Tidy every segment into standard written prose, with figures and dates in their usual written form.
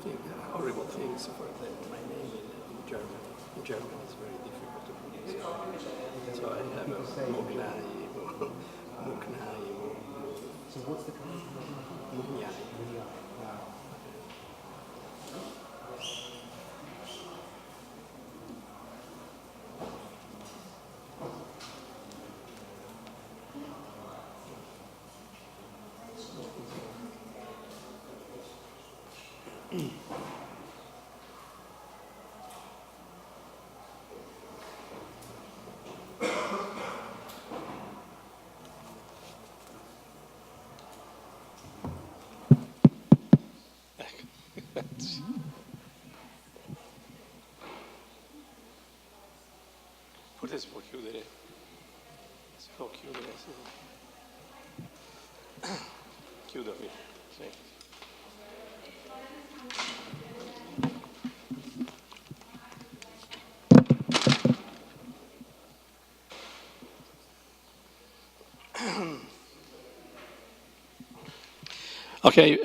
think horrible things. For example, my name in German. In German, it's very difficult to pronounce. So I have a Mugnai. So what's the pronunciation? Mugnai. Wow. Forse si può chiudere. Si può chiudere, sì. Chiudo qui. Sì. Okay,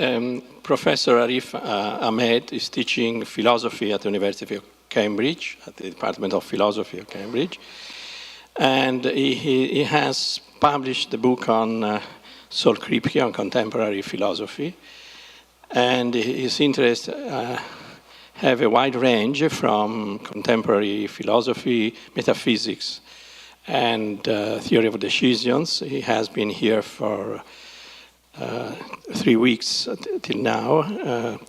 Professor Arif Ahmed is teaching philosophy at the University of Cambridge, at the Department of Philosophy of Cambridge. And he has published the book on Saul Kripke, on contemporary philosophy. And his interests have a wide range from contemporary philosophy, metaphysics, and theory of decisions. He has been here for 3 weeks till now,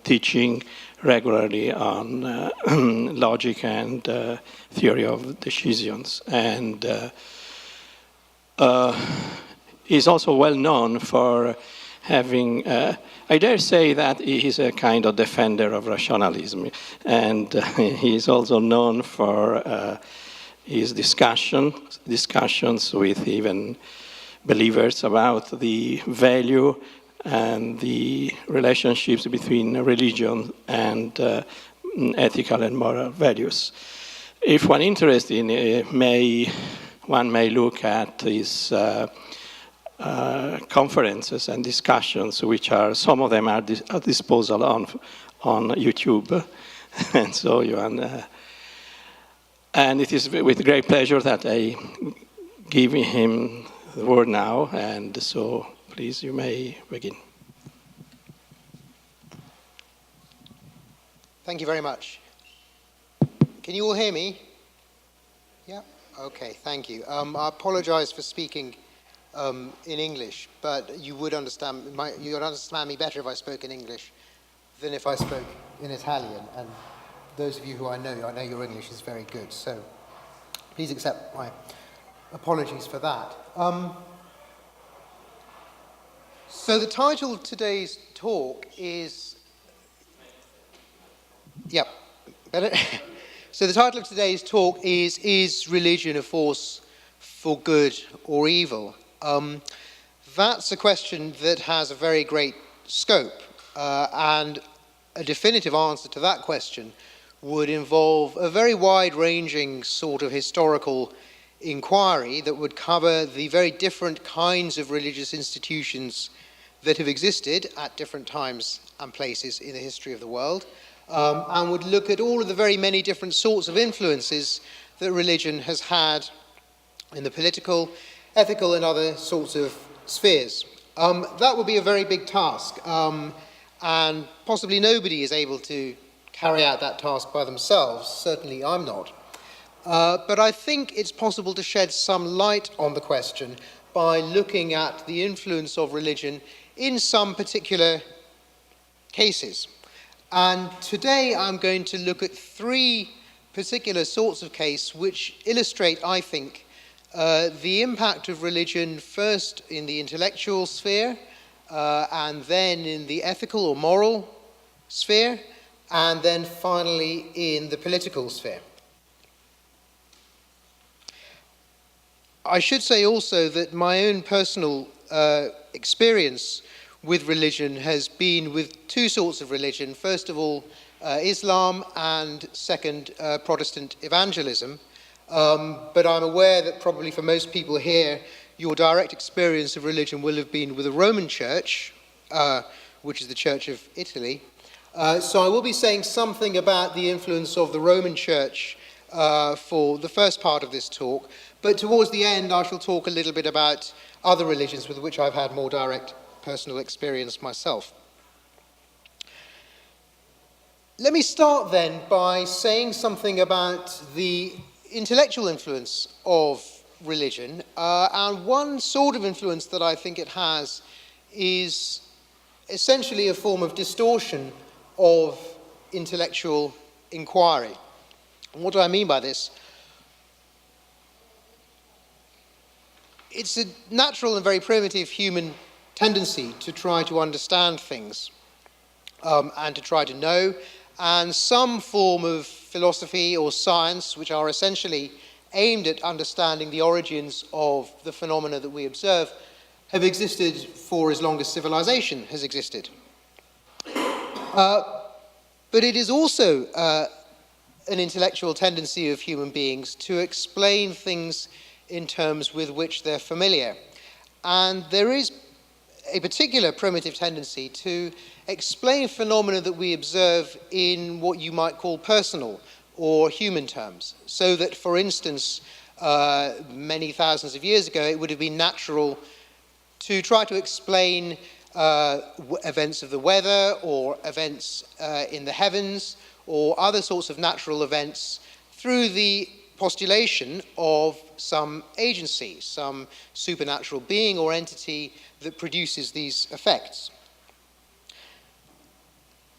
teaching regularly on logic and theory of decisions. And he's also well known for having, I dare say that he is a kind of defender of rationalism. And he is also known for his discussions with even believers about the value and the relationships between religion and ethical and moral values. If one interested in it, one may look at his conferences and discussions, which are, some of them are at disposal on YouTube. And so and it is with great pleasure that I give him the word now, and so please, you may begin. Thank you very much. Can you all hear me? Yeah? Okay, thank you. I apologize for speaking in English, but you would understand me better if I spoke in English than if I spoke in Italian. And those of you who I know your English is very good, so please accept my apologies for that. So the title of today's talk is... Yep, better? So the title of today's talk is religion a force for good or evil? That's a question that has a very great scope, and a definitive answer to that question would involve a very wide-ranging sort of historical inquiry that would cover the very different kinds of religious institutions that have existed at different times and places in the history of the world, and would look at all of the very many different sorts of influences that religion has had in the political, ethical, and other sorts of spheres. That would be a very big task, and possibly nobody is able to carry out that task by themselves. Certainly I'm not. But I think it's possible to shed some light on the question by looking at the influence of religion in some particular cases. And today I'm going to look at 3 particular sorts of case which illustrate, I think, the impact of religion first in the intellectual sphere, and then in the ethical or moral sphere, and then finally in the political sphere. I should say also that my own personal experience with religion has been with 2 sorts of religion. First of all, Islam, and second, Protestant evangelism. But I'm aware that probably for most people here, your direct experience of religion will have been with the Roman Church, which is the Church of Italy. So I will be saying something about the influence of the Roman Church for the first part of this talk, but towards the end I shall talk a little bit about other religions with which I've had more direct personal experience myself. Let me start then by saying something about the intellectual influence of religion, and one sort of influence that I think it has is essentially a form of distortion of intellectual inquiry. And what do I mean by this? It's a natural and very primitive human tendency to try to understand things and to try to know, and some form of philosophy or science which are essentially aimed at understanding the origins of the phenomena that we observe have existed for as long as civilization has existed. But it is also an intellectual tendency of human beings to explain things in terms with which they're familiar. And there is a particular primitive tendency to explain phenomena that we observe in what you might call personal or human terms. So that, for instance, many thousands of years ago, it would have been natural to try to explain events of the weather or events in the heavens or other sorts of natural events through the postulation of some agency, some supernatural being or entity that produces these effects.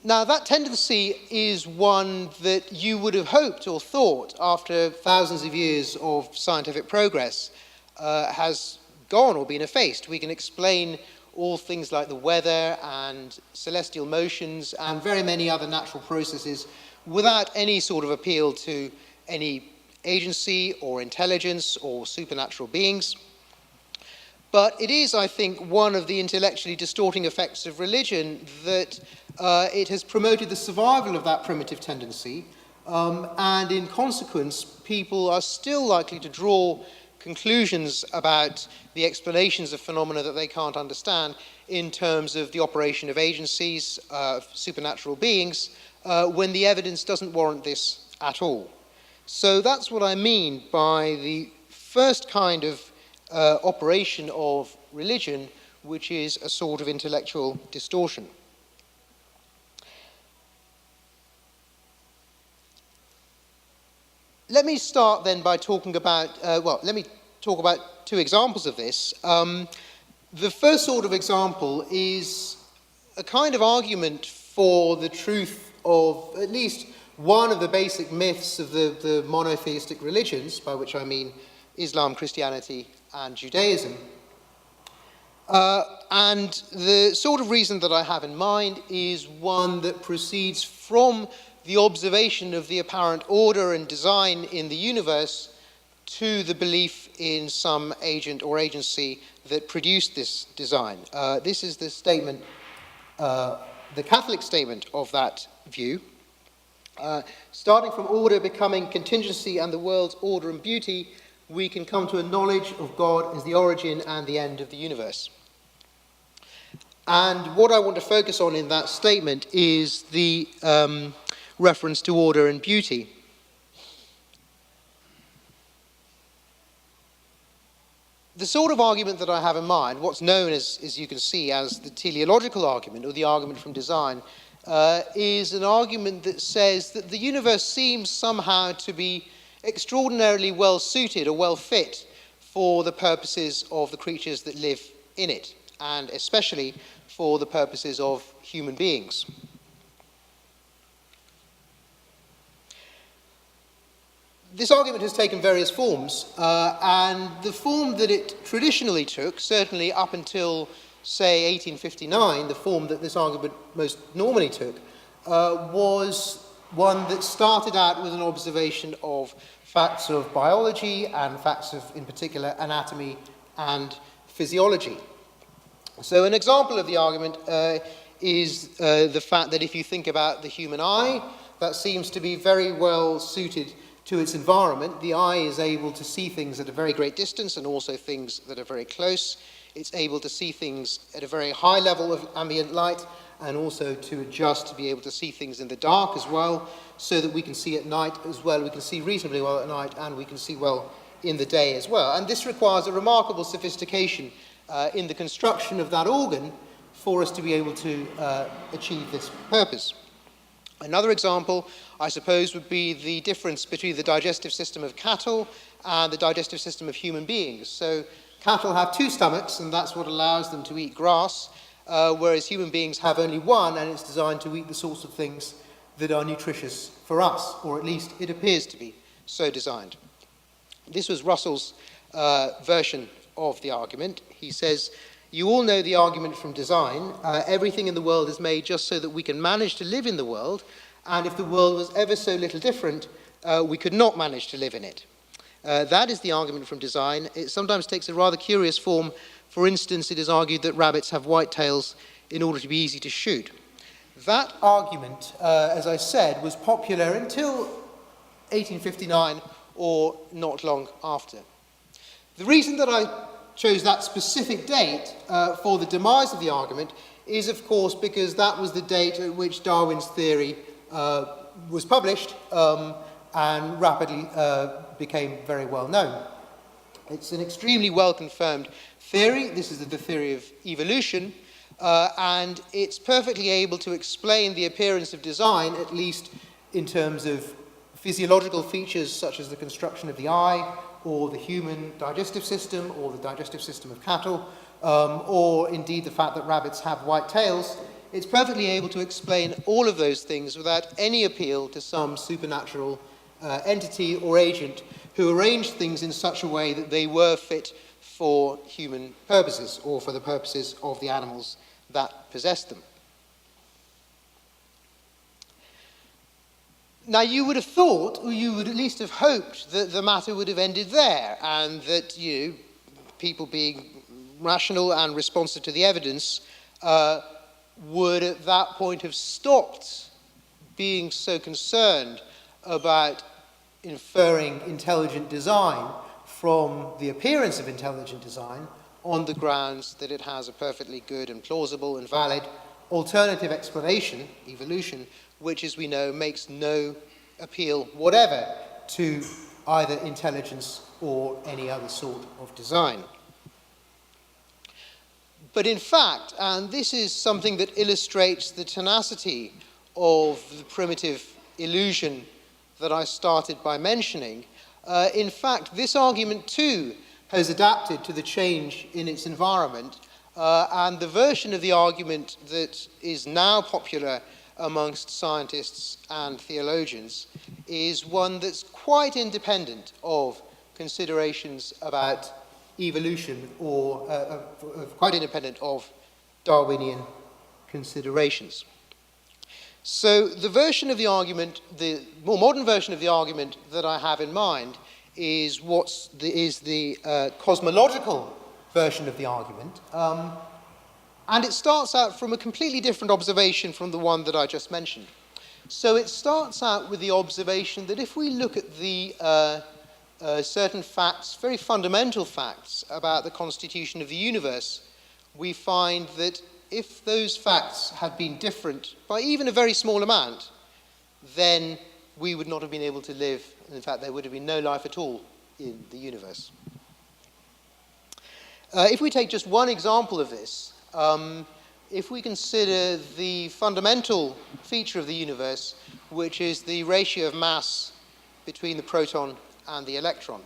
Now, that tendency is one that you would have hoped or thought, after thousands of years of scientific progress, has gone or been effaced. We can explain all things like the weather and celestial motions and very many other natural processes without any sort of appeal to any agency or intelligence or supernatural beings. But it is, I think, one of the intellectually distorting effects of religion that it has promoted the survival of that primitive tendency, and in consequence, people are still likely to draw conclusions about the explanations of phenomena that they can't understand in terms of the operation of agencies, supernatural beings, when the evidence doesn't warrant this at all. So that's what I mean by the first kind of operation of religion, which is a sort of intellectual distortion. Let me start then by talking about, let me talk about two examples of this. The first sort of example is a kind of argument for the truth of at least one of the basic myths of the monotheistic religions, by which I mean Islam, Christianity, and Judaism. And the sort of reason that I have in mind is one that proceeds from the observation of the apparent order and design in the universe to the belief in some agent or agency that produced this design. This is the statement, the Catholic statement of that view. Starting from order becoming contingency and the world's order and beauty, we can come to a knowledge of God as the origin and the end of the universe. And what I want to focus on in that statement is the reference to order and beauty. The sort of argument that I have in mind, what's known as you can see, as the teleological argument, or the argument from design, is an argument that says that the universe seems somehow to be extraordinarily well suited or well fit for the purposes of the creatures that live in it, and especially for the purposes of human beings. This argument has taken various forms, and the form that it traditionally took, certainly up until, say, 1859, the form that this argument most normally took, was one that started out with an observation of facts of biology and facts of, in particular, anatomy and physiology. So an example of the argument is the fact that if you think about the human eye, that seems to be very well suited to its environment. The eye is able to see things at a very great distance and also things that are very close. It's able to see things at a very high level of ambient light and also to adjust to be able to see things in the dark as well, so that we can see at night as well. We can see reasonably well at night, and we can see well in the day as well. And this requires a remarkable sophistication in the construction of that organ for us to be able to achieve this purpose. Another example, I suppose, would be the difference between the digestive system of cattle and the digestive system of human beings. So cattle have two stomachs, and that's what allows them to eat grass, whereas human beings have only one, and it's designed to eat the sorts of things that are nutritious for us, or at least it appears to be so designed. This was Russell's version of the argument. He says, "You all know the argument from design. Everything in the world is made just so that we can manage to live in the world, and if the world was ever so little different, we could not manage to live in it. That is the argument from design. It sometimes takes a rather curious form. For instance, it is argued that rabbits have white tails in order to be easy to shoot." That argument, as I said, was popular until 1859 or not long after. The reason that I chose that specific date for the demise of the argument is, of course, because that was the date at which Darwin's theory was published and rapidly became very well known. It's an extremely well-confirmed theory. This is the theory of evolution, and it's perfectly able to explain the appearance of design, at least in terms of physiological features such as the construction of the eye, or the human digestive system, or the digestive system of cattle, or indeed the fact that rabbits have white tails. It's perfectly able to explain all of those things without any appeal to some supernatural entity or agent who arranged things in such a way that they were fit for human purposes, or for the purposes of the animals that possessed them. Now, you would have thought, or you would at least have hoped, that the matter would have ended there, and that people being rational and responsive to the evidence would at that point have stopped being so concerned about inferring intelligent design from the appearance of intelligent design on the grounds that it has a perfectly good and plausible and valid alternative explanation, evolution, which, as we know, makes no appeal whatever to either intelligence or any other sort of design. But in fact, and this is something that illustrates the tenacity of the primitive illusion that I started by mentioning, in fact, this argument too has adapted to the change in its environment, and the version of the argument that is now popular amongst scientists and theologians is one that's quite independent of considerations about evolution, or quite independent of Darwinian considerations. So the version of the argument, the more modern version of the argument that I have in mind is the cosmological version of the argument. And it starts out from a completely different observation from the one that I just mentioned. So it starts out with the observation that if we look at the certain facts, very fundamental facts about the constitution of the universe, we find that if those facts had been different by even a very small amount, then we would not have been able to live. In fact, there would have been no life at all in the universe. If we take just one example of this, if we consider the fundamental feature of the universe, which is the ratio of mass between the proton and the electron,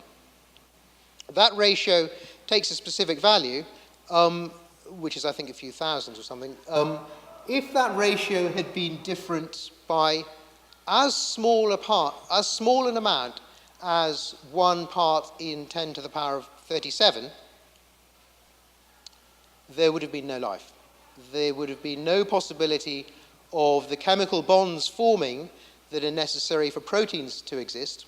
that ratio takes a specific value, which is, I think, a few thousands or something. If that ratio had been different by as small an amount as 1 part in 10 to the power of 37, there would have been no life. There would have been no possibility of the chemical bonds forming that are necessary for proteins to exist,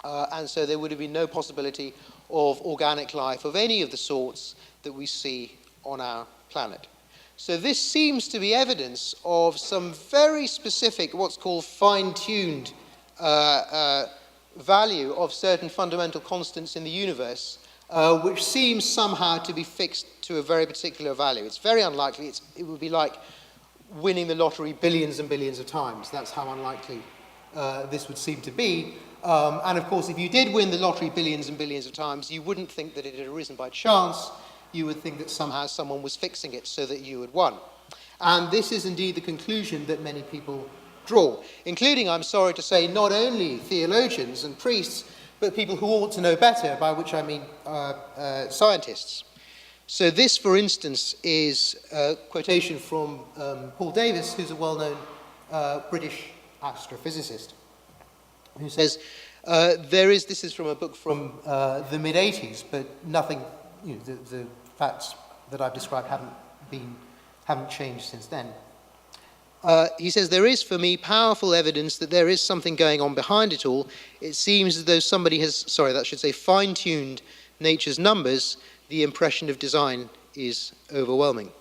and so there would have been no possibility of organic life of any of the sorts that we see on our planet. So this seems to be evidence of some very specific, what's called fine-tuned value of certain fundamental constants in the universe, which seems somehow to be fixed to a very particular value. It's very unlikely. It would be like winning the lottery billions and billions of times. That's how unlikely this would seem to be. And of course, if you did win the lottery billions and billions of times, you wouldn't think that it had arisen by chance. You would think that somehow someone was fixing it so that you had won. And this is indeed the conclusion that many people draw, including, I'm sorry to say, not only theologians and priests, but people who ought to know better, by which I mean scientists. So this, for instance, is a quotation from Paul Davies, who's a well-known British astrophysicist, who says, this is from a book from the mid-80s, but nothing, the facts that I've described haven't changed since then. He says, there is for me powerful evidence that there is something going on behind it all. It seems as though somebody has, fine-tuned nature's numbers. The impression of design is overwhelming.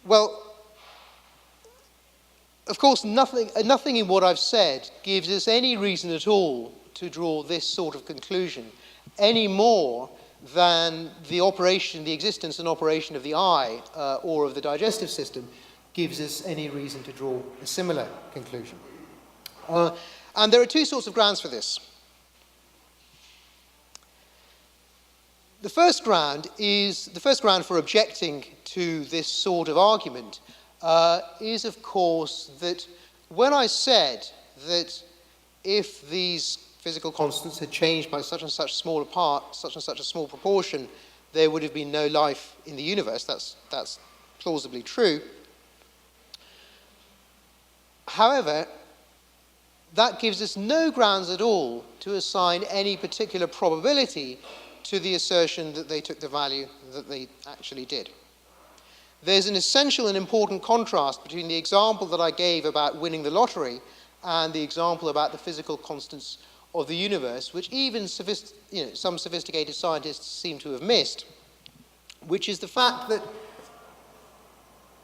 Well, of course, nothing in what I've said gives us any reason at all to draw this sort of conclusion, any more than the existence and operation of the eye or of the digestive system gives us any reason to draw a similar conclusion. And there are two sorts of grounds for this. The first ground for objecting to this sort of argument is, of course, that when I said that if these physical constants had changed by such and such a small proportion, there would have been no life in the universe. That's plausibly true. However, that gives us no grounds at all to assign any particular probability to the assertion that they took the value that they actually did. There's an essential and important contrast between the example that I gave about winning the lottery and the example about the physical constants of the universe, which even some sophisticated scientists seem to have missed, which is the fact that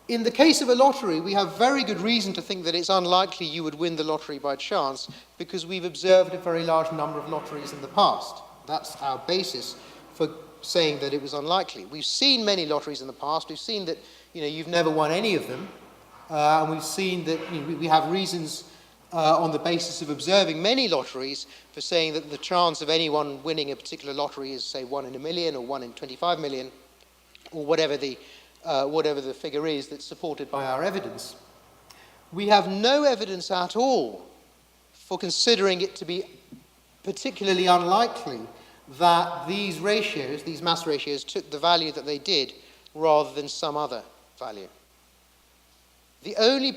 in the case of a lottery, we have very good reason to think that it's unlikely you would win the lottery by chance because we've observed a very large number of lotteries in the past. That's our basis for saying that it was unlikely. We've seen many lotteries in the past. We've seen that you've never won any of them. And we've seen that we have reasons on the basis of observing many lotteries for saying that the chance of anyone winning a particular lottery is, say, 1 in a million or 1 in 25 million, or whatever the figure is that's supported by our evidence. We have no evidence at all for considering it to be particularly unlikely that these mass ratios, took the value that they did rather than some other value. The only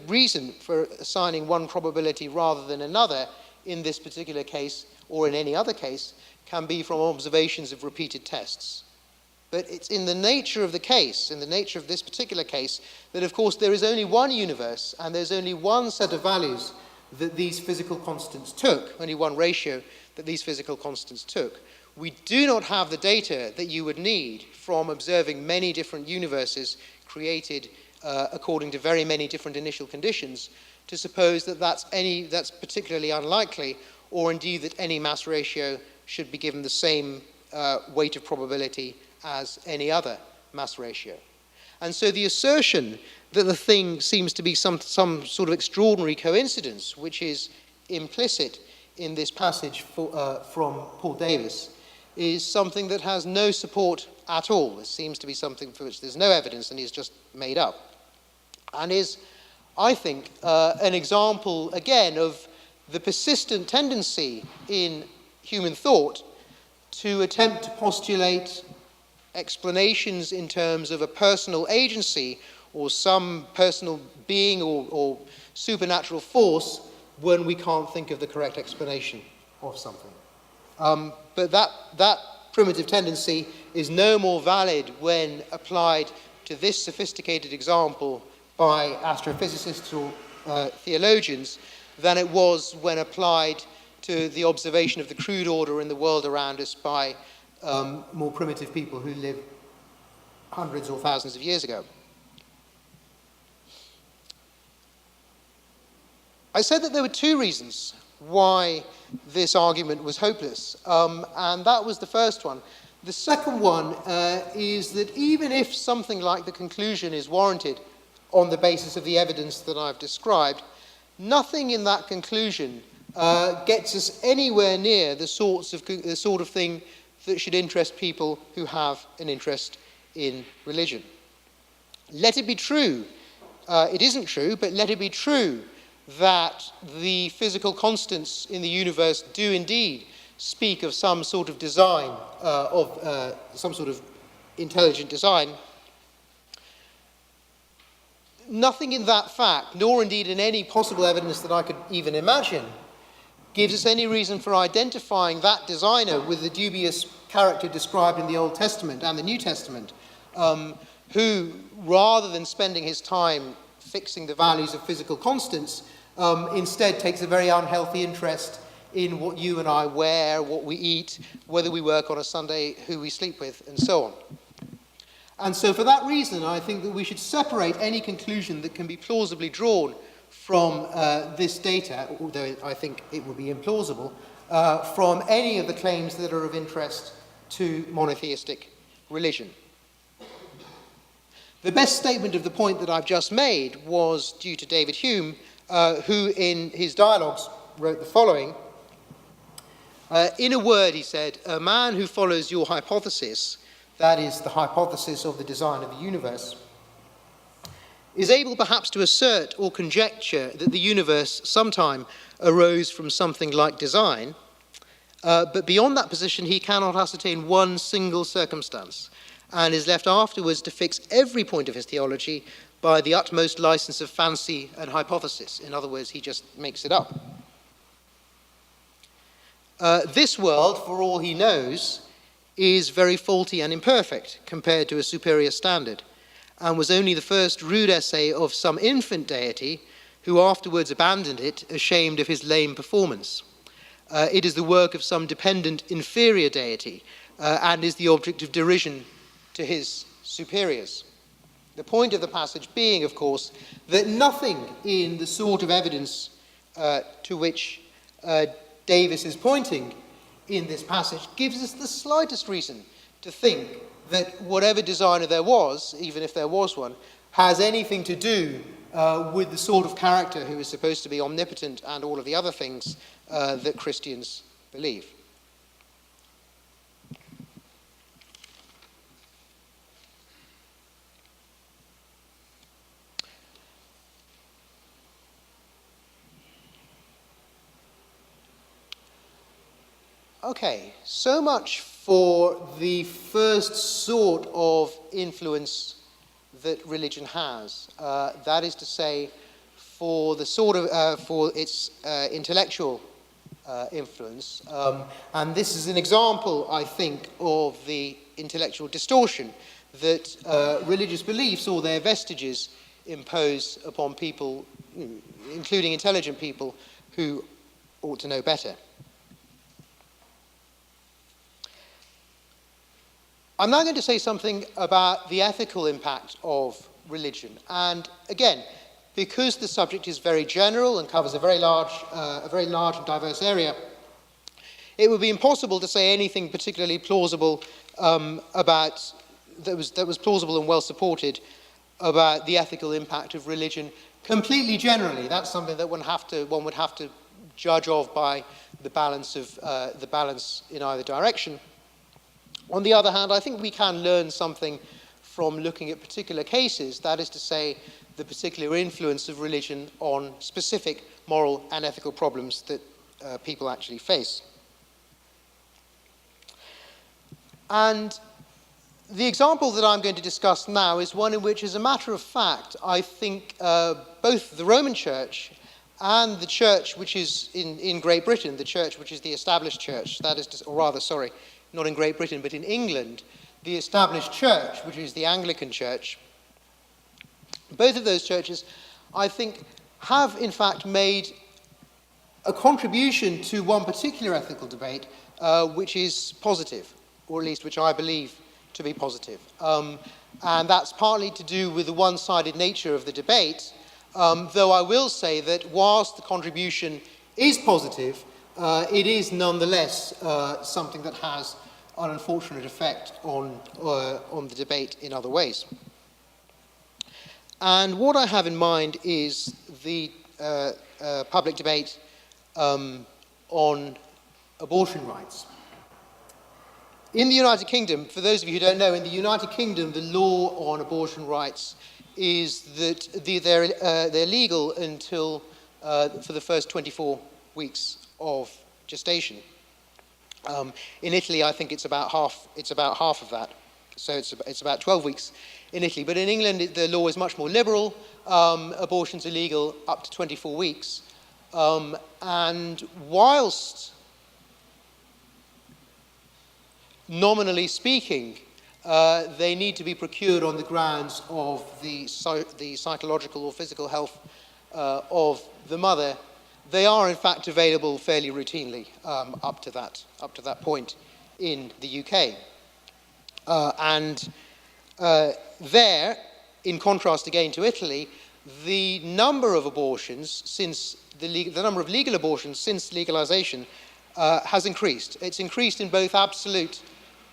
reason for assigning one probability rather than another in this particular case or in any other case can be from observations of repeated tests. But it's in the nature of the case, in the nature of this particular case, that of course there is only one universe and there's only one set of values that these physical constants took, only one ratio that these physical constants took. We do not have the data that you would need from observing many different universes created according to very many different initial conditions to suppose that that's particularly unlikely, or indeed that any mass ratio should be given the same weight of probability as any other mass ratio. And so the assertion that the thing seems to be some sort of extraordinary coincidence, which is implicit in this passage from Paul Davies, is something that has no support at all. It seems to be something for which there's no evidence and is just made up. And is, I think, an example, again, of the persistent tendency in human thought to attempt to postulate explanations in terms of a personal agency or some personal being or supernatural force when we can't think of the correct explanation of something. But that primitive tendency is no more valid when applied to this sophisticated example by astrophysicists or theologians than it was when applied to the observation of the crude order in the world around us by more primitive people who lived hundreds or thousands of years ago. I said that there were two reasons why this argument was hopeless. And that was the first one. The second one is that even if something like the conclusion is warranted on the basis of the evidence that I've described, nothing in that conclusion gets us anywhere near the sort of thing that should interest people who have an interest in religion. Let it be true, it isn't true, but let it be true that the physical constants in the universe do indeed speak of some sort of design, some sort of intelligent design. Nothing in that fact, nor indeed in any possible evidence that I could even imagine, gives us any reason for identifying that designer with the dubious character described in the Old Testament and the New Testament, who, rather than spending his time fixing the values of physical constants, instead takes a very unhealthy interest in what you and I wear, what we eat, whether we work on a Sunday, who we sleep with, and so on. And so for that reason, I think that we should separate any conclusion that can be plausibly drawn from this data, although I think it would be implausible, from any of the claims that are of interest to monotheistic religion. The best statement of the point that I've just made was due to David Hume, who in his dialogues wrote the following. In a word, he said, a man who follows your hypothesis, that is the hypothesis of the design of the universe, is able perhaps to assert or conjecture that the universe sometime arose from something like design, but beyond that position he cannot ascertain one single circumstance, and is left afterwards to fix every point of his theology by the utmost license of fancy and hypothesis. In other words, he just makes it up. This world, for all he knows, is very faulty and imperfect compared to a superior standard, and was only the first rude essay of some infant deity who afterwards abandoned it, ashamed of his lame performance. It is the work of some dependent inferior deity, and is the object of derision to his superiors. The point of the passage being, of course, that nothing in the sort of evidence to which Davis is pointing in this passage gives us the slightest reason to think that whatever designer there was, even if there was one, has anything to do with the sort of character who is supposed to be omnipotent and all of the other things that Christians believe. Okay, so much for the first sort of influence that religion has. That is to say, for the sort of for its intellectual influence, and this is an example, I think, of the intellectual distortion that religious beliefs or their vestiges impose upon people, including intelligent people, who ought to know better. I'm now going to say something about the ethical impact of religion. And again, because the subject is very general and covers a very large and diverse area, it would be impossible to say anything particularly plausible that was plausible and well supported about the ethical impact of religion completely generally. That's something that one would have to judge of by the balance in either direction. On the other hand, I think we can learn something from looking at particular cases, that is to say, the particular influence of religion on specific moral and ethical problems that people actually face. And the example that I'm going to discuss now is one in which, as a matter of fact, I think both the Roman Church and the church which is in Great Britain, the church which is the established church, that is, or rather, sorry, not in Great Britain, but in England, the established church, which is the Anglican Church, both of those churches, I think, have in fact made a contribution to one particular ethical debate, which is positive, or at least which I believe to be positive. And that's partly to do with the one-sided nature of the debate, though I will say that whilst the contribution is positive, it is nonetheless something that has an unfortunate effect on the debate in other ways. And what I have in mind is the public debate on abortion rights. In the United Kingdom, for those of you who don't know, in the United Kingdom, the law on abortion rights is that they're legal until for the first 24 weeks of gestation. In Italy, I think it's about half of that, so it's about 12 weeks in Italy. But in England, the law is much more liberal. Abortions are legal up to 24 weeks. And whilst nominally speaking, they need to be procured on the grounds of the psychological or physical health of the mother, they are in fact available fairly routinely up to that point in the UK. There, in contrast again to Italy, the number of abortions since the number of legal abortions since legalization has increased. It's increased in both absolute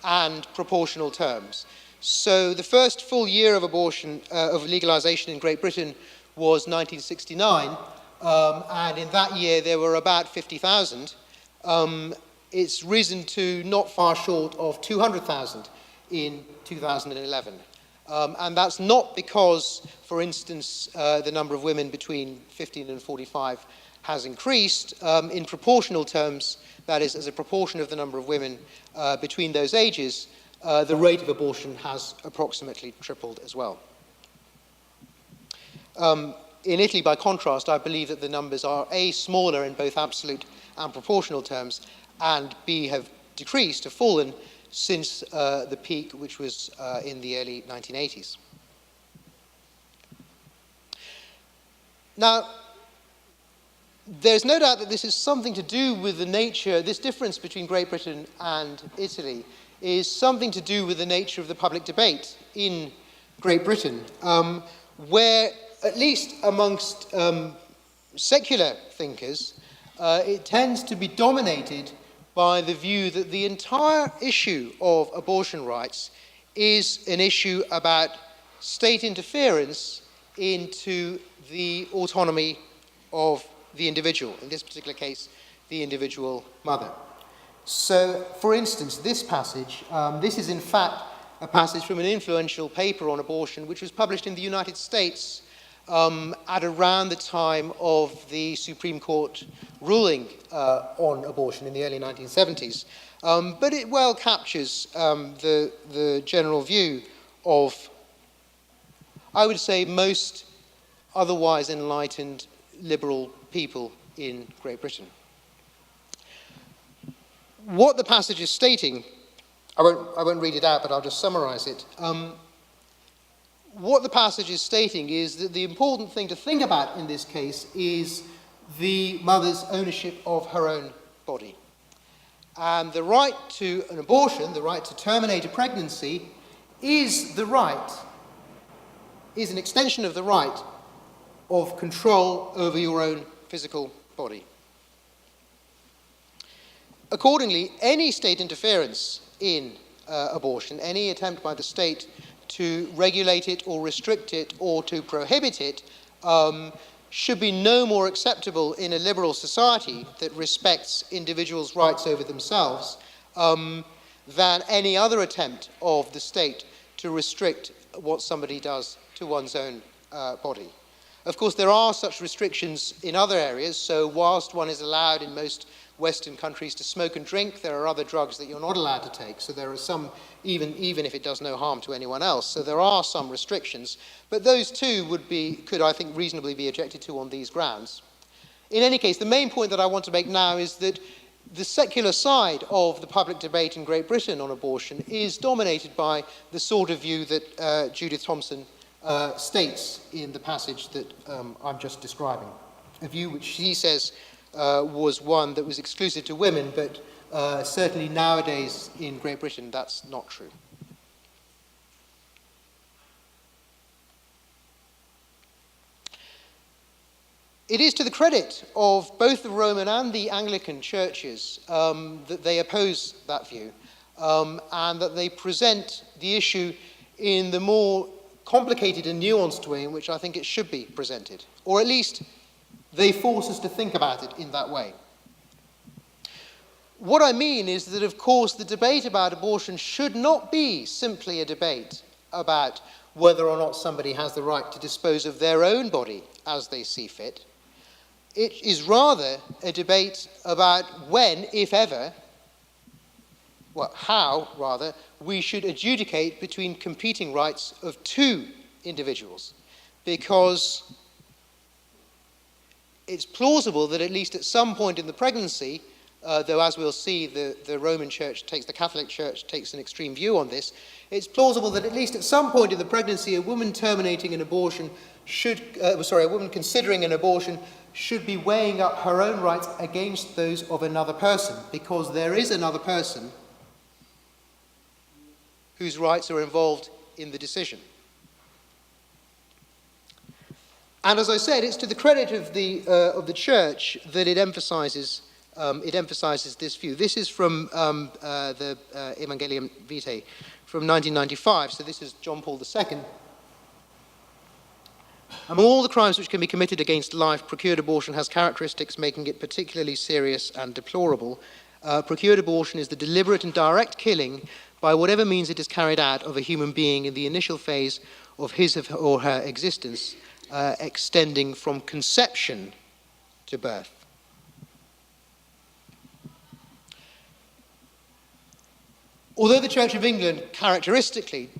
and proportional terms. So the first full year of abortion, of legalization in Great Britain was 1969, and in that year there were about 50,000. It's risen to not far short of 200,000 in 2011. And that's not because, for instance, the number of women between 15 and 45 has increased. In proportional terms, that is, as a proportion of the number of women between those ages, the rate of abortion has approximately tripled as well. In Italy, by contrast, I believe that the numbers are A, smaller in both absolute and proportional terms, and B, have decreased, have fallen since the peak, which was in the early 1980s. Now, there's no doubt that this is something to do with the nature, this difference between Great Britain and Italy is something to do with the nature of the public debate in Great Britain, where, at least amongst secular thinkers, it tends to be dominated by the view that the entire issue of abortion rights is an issue about state interference into the autonomy of the individual, in this particular case, the individual mother. So, for instance, this passage, this is in fact a passage from an influential paper on abortion which was published in the United States at around the time of the Supreme Court ruling on abortion in the early 1970s. But it well captures the general view of, I would say, most otherwise enlightened liberal people in Great Britain. What the passage is stating, I won't read it out, but I'll just summarize it. What the passage is stating is that the important thing to think about in this case is the mother's ownership of her own body. And the right to an abortion, the right to terminate a pregnancy, is an extension of the right of control over your own physical body. Accordingly, any state interference in abortion, any attempt by the state to regulate it or restrict it or to prohibit it, should be no more acceptable in a liberal society that respects individuals' rights over themselves than any other attempt of the state to restrict what somebody does to one's own body. Of course, there are such restrictions in other areas, so whilst one is allowed in most Western countries to smoke and drink, there are other drugs that you're not allowed to take, so there are some, even if it does no harm to anyone else, so there are some restrictions, but those too could I think reasonably be objected to on these grounds. In any case, the main point that I want to make now is that the secular side of the public debate in Great Britain on abortion is dominated by the sort of view that Judith Thomson states in the passage that I'm just describing. A view which she says was one that was exclusive to women, but certainly nowadays in Great Britain that's not true. It is to the credit of both the Roman and the Anglican churches that they oppose that view, and that they present the issue in the more complicated and nuanced way in which I think it should be presented, or at least they force us to think about it in that way. What I mean is that, of course, the debate about abortion should not be simply a debate about whether or not somebody has the right to dispose of their own body as they see fit. It is rather a debate about when, if ever, well, how, rather, we should adjudicate between competing rights of two individuals, because it's plausible that at least at some point in the pregnancy, though as we'll see, the Roman Church the Catholic Church takes an extreme view on this, it's plausible that at least at some point in the pregnancy, a woman terminating an abortion a woman considering an abortion should be weighing up her own rights against those of another person, because there is another person whose rights are involved in the decision. And as I said, it's to the credit of the Church that it emphasizes this view. This is from the Evangelium Vitae from 1995. So this is John Paul II. Among all the crimes which can be committed against life, procured abortion has characteristics making it particularly serious and deplorable. Procured abortion is the deliberate and direct killing, by whatever means it is carried out, of a human being in the initial phase of his or her existence, extending from conception to birth. Although the Church of England characteristically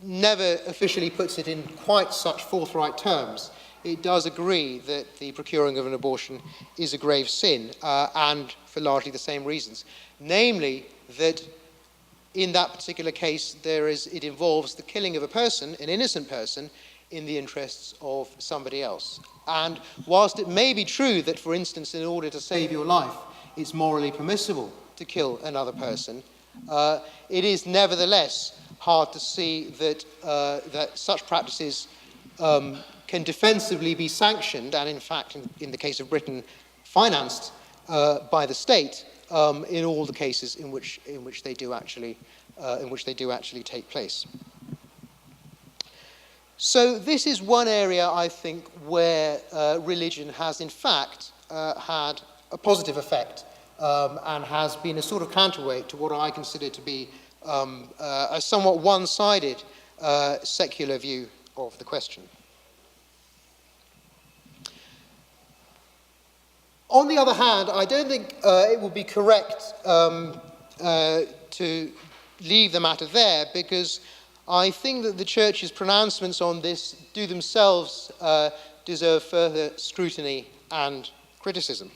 never officially puts it in quite such forthright terms, it does agree that the procuring of an abortion is a grave sin, and for largely the same reasons. Namely, that in that particular case, it involves the killing of a person, an innocent person, in the interests of somebody else. And whilst it may be true that, for instance, in order to save your life, it's morally permissible to kill another person, it is nevertheless hard to see that such practices can defensively be sanctioned, and in fact, in the case of Britain, financed by the state in all the cases in which they do actually take place. So this is one area, I think, where religion has in fact had a positive effect and has been a sort of counterweight to what I consider to be a somewhat one-sided secular view of the question. On the other hand, I don't think it would be correct to leave the matter there, because I think that the Church's pronouncements on this do themselves deserve further scrutiny and criticism.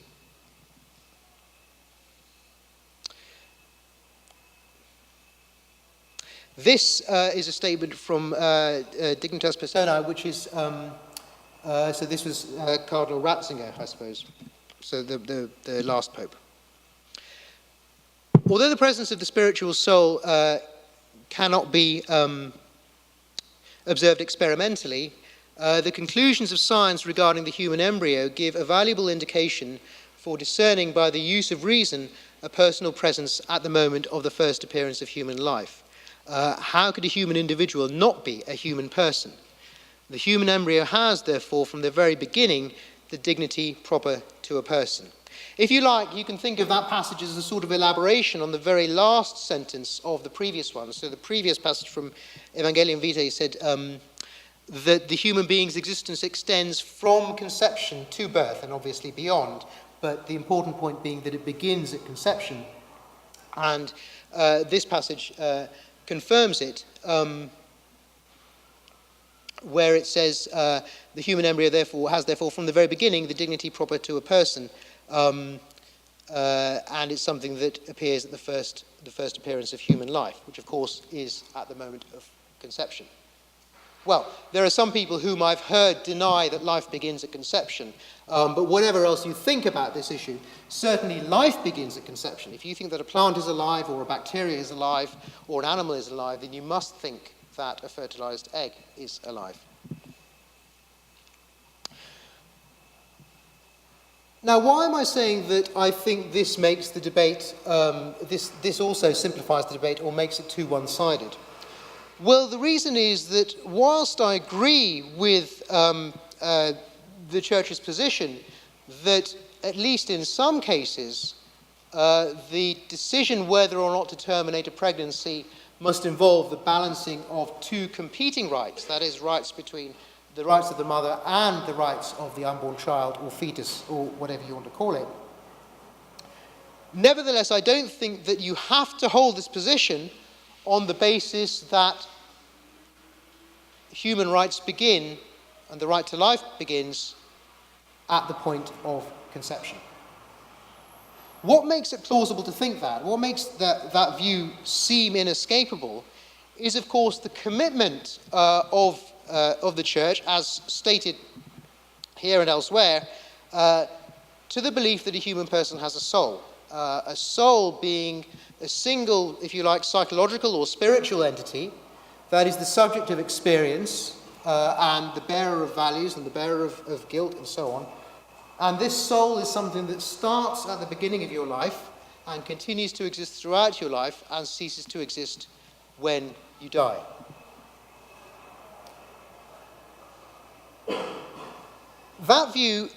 This is a statement from Dignitas Personae, which is, so this was Cardinal Ratzinger, I suppose, so the last pope. Although the presence of the spiritual soul cannot be observed experimentally, the conclusions of science regarding the human embryo give a valuable indication for discerning by the use of reason a personal presence at the moment of the first appearance of human life. How could a human individual not be a human person? The human embryo has, therefore, from the very beginning, the dignity proper to a person. If you like, you can think of that passage as a sort of elaboration on the very last sentence of the previous one. So the previous passage from Evangelium Vitae said that the human being's existence extends from conception to birth, and obviously beyond, but the important point being that it begins at conception. And this passage confirms it, where it says the human embryo has therefore from the very beginning the dignity proper to a person, and it's something that appears at the first appearance of human life, which of course is at the moment of conception. Well, there are some people whom I've heard deny that life begins at conception, but whatever else you think about this issue, certainly life begins at conception. If you think that a plant is alive, or a bacteria is alive, or an animal is alive, then you must think that a fertilized egg is alive. Now, why am I saying that I think this makes the debate, this also simplifies the debate or makes it too one-sided? Well, the reason is that whilst I agree with the Church's position that, at least in some cases, the decision whether or not to terminate a pregnancy must involve the balancing of two competing rights, that is, rights between the rights of the mother and the rights of the unborn child or fetus or whatever you want to call it. Nevertheless, I don't think that you have to hold this position on the basis that human rights begin and the right to life begins at the point of conception. What makes it plausible to think that? What makes that view seem inescapable is, of course, the commitment of the Church, as stated here and elsewhere, to the belief that a human person has a soul being a single, if you like, psychological or spiritual entity that is the subject of experience and the bearer of values and the bearer of guilt and so on. And this soul is something that starts at the beginning of your life and continues to exist throughout your life and ceases to exist when you die. That view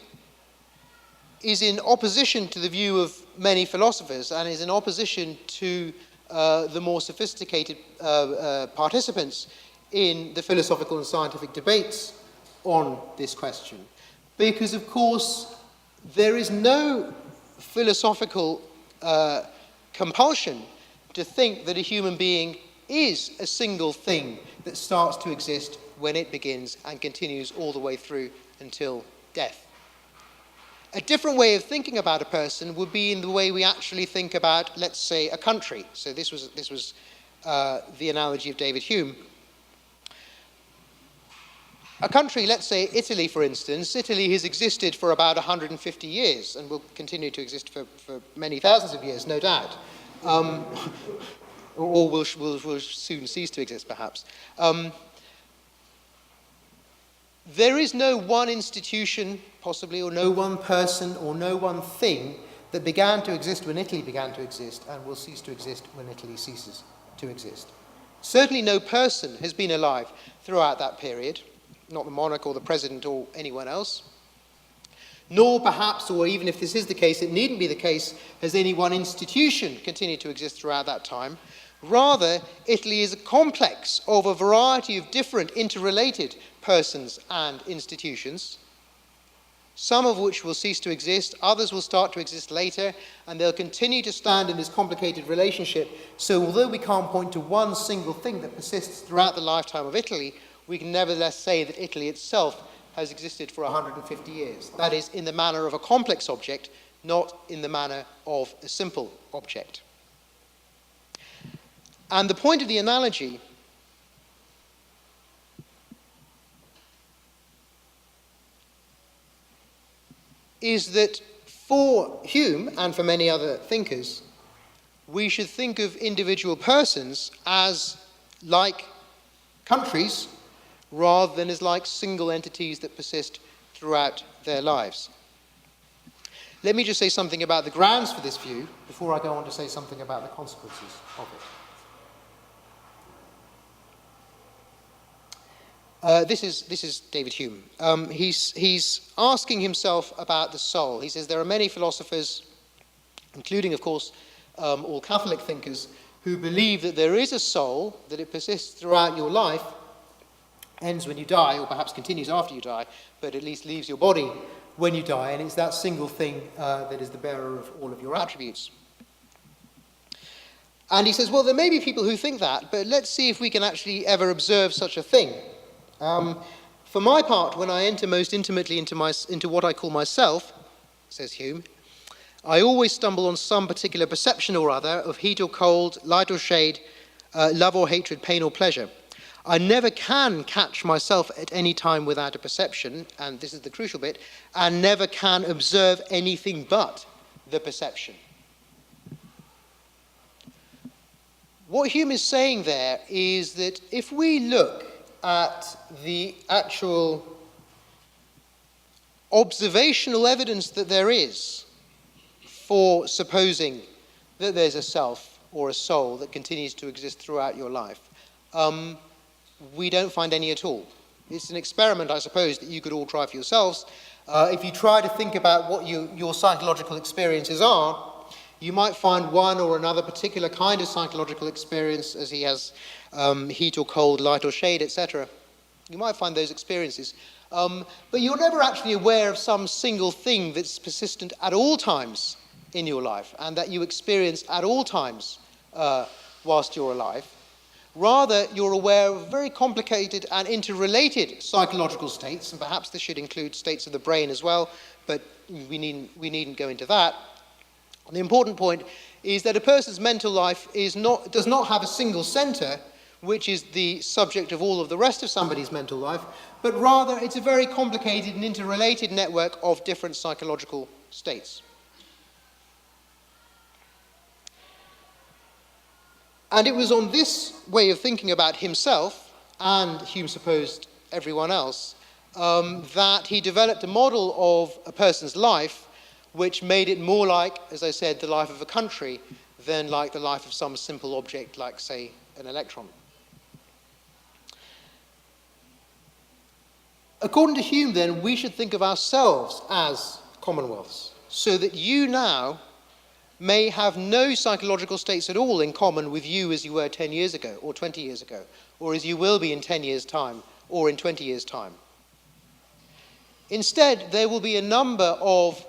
is in opposition to the view of many philosophers and is in opposition to the more sophisticated participants in the philosophical and scientific debates on this question. Because, of course, there is no philosophical compulsion to think that a human being is a single thing that starts to exist when it begins and continues all the way through until death. A different way of thinking about a person would be in the way we actually think about, let's say, a country. So this was the analogy of David Hume. A country, let's say Italy, for instance. Italy has existed for about 150 years and will continue to exist for many thousands of years, no doubt. Or will soon cease to exist, perhaps. There is no one institution, possibly, or no one person, or no one thing that began to exist when Italy began to exist and will cease to exist when Italy ceases to exist. Certainly no person has been alive throughout that period, not the monarch or the president or anyone else. Nor perhaps, or even if this is the case, it needn't be the case, has any one institution continued to exist throughout that time. Rather, Italy is a complex of a variety of different interrelated persons and institutions, some of which will cease to exist, others will start to exist later, and they'll continue to stand in this complicated relationship. So although we can't point to one single thing that persists throughout the lifetime of Italy, we can nevertheless say that Italy itself has existed for 150 years. That is, in the manner of a complex object, not in the manner of a simple object. And the point of the analogy is that for Hume and for many other thinkers, we should think of individual persons as like countries rather than as like single entities that persist throughout their lives. Let me just say something about the grounds for this view before I go on to say something about the consequences of it. This is David Hume. He's asking himself about the soul. He says there are many philosophers, including, of course, all Catholic thinkers, who believe that there is a soul, that it persists throughout your life, ends when you die, or perhaps continues after you die, but at least leaves your body when you die, and it's that single thing that is the bearer of all of your attributes. And he says, well, there may be people who think that, but let's see if we can actually ever observe such a thing. For my part, when I enter most intimately into what I call myself, says Hume, I always stumble on some particular perception or other of heat or cold, light or shade, love or hatred, pain or pleasure. I never can catch myself at any time without a perception, and this is the crucial bit, and never can observe anything but the perception. What Hume is saying there is that if we look at the actual observational evidence that there is for supposing that there's a self or a soul that continues to exist throughout your life, we don't find any at all. It's an experiment, I suppose, that you could all try for yourselves. If you try to think about what your psychological experiences are, you might find one or another particular kind of psychological experience, as he has heat or cold, light or shade, etc. You might find those experiences. But you're never actually aware of some single thing that's persistent at all times in your life and that you experience at all times whilst you're alive. Rather, you're aware of very complicated and interrelated psychological states, and perhaps this should include states of the brain as well, but we needn't go into that. The important point is that a person's mental life does not have a single center, which is the subject of all of the rest of somebody's mental life, but rather it's a very complicated and interrelated network of different psychological states. And it was on this way of thinking about himself, and Hume supposed everyone else, that he developed a model of a person's life which made it more like, as I said, the life of a country than like the life of some simple object like, say, an electron. According to Hume, then, we should think of ourselves as commonwealths, so that you now may have no psychological states at all in common with you as you were 10 years ago, or 20 years ago, or as you will be in 10 years' time, or in 20 years' time. Instead, there will be a number of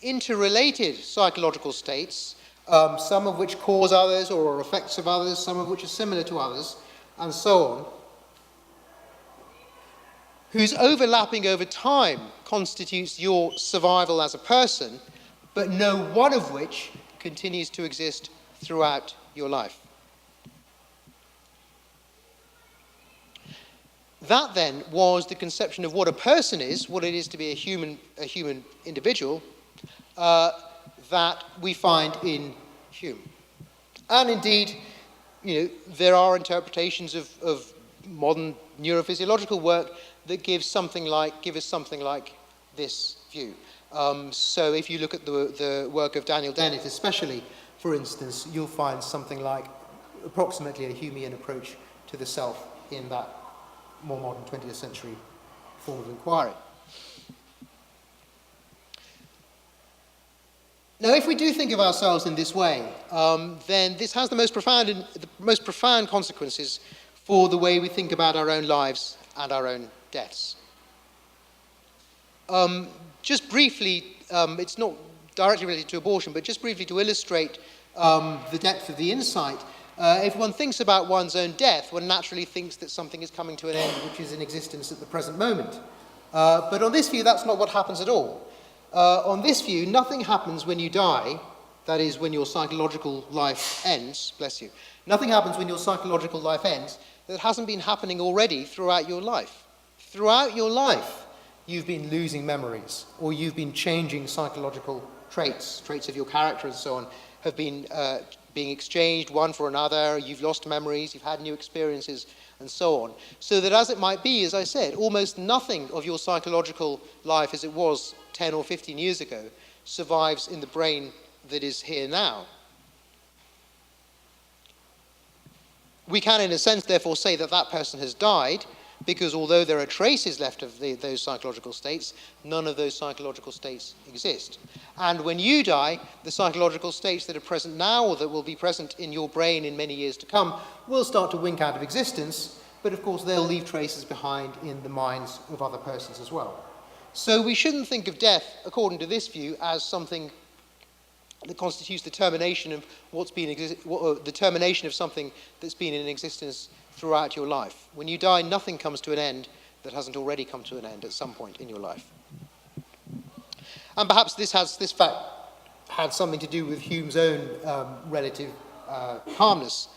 interrelated psychological states, some of which cause others or are effects of others, some of which are similar to others, and so on, whose overlapping over time constitutes your survival as a person, but no one of which continues to exist throughout your life. That then was the conception of what a person is, what it is to be a human individual, that we find in Hume. And indeed, there are interpretations of modern neurophysiological work that give us something like this view. So if you look at the work of Daniel Dennett especially, for instance, you'll find something like approximately a Humean approach to the self in that more modern 20th century form of inquiry. Now, if we do think of ourselves in this way, then this has the most profound consequences for the way we think about our own lives and our own deaths. Just briefly, it's not directly related to abortion, but just briefly to illustrate the depth of the insight, if one thinks about one's own death, one naturally thinks that something is coming to an end which is in existence at the present moment. But on this view, that's not what happens at all. On this view, nothing happens when you die, that is, when your psychological life ends, bless you. Nothing happens when your psychological life ends that hasn't been happening already throughout your life. Throughout your life, you've been losing memories, or you've been changing psychological traits of your character and so on, have been being exchanged one for another, you've lost memories, you've had new experiences, and so on. So that as it might be, as I said, almost nothing of your psychological life as it was 10 or 15 years ago survives in the brain that is here now. We can, in a sense, therefore, say that that person has died, because although there are traces left of those psychological states, none of those psychological states exist. And when you die, the psychological states that are present now, or that will be present in your brain in many years to come, will start to wink out of existence, but of course they'll leave traces behind in the minds of other persons as well. So we shouldn't think of death, according to this view, as something that constitutes the termination of the termination of something that's been in existence throughout your life. When you die, nothing comes to an end that hasn't already come to an end at some point in your life. And perhaps this fact had something to do with Hume's own relative calmness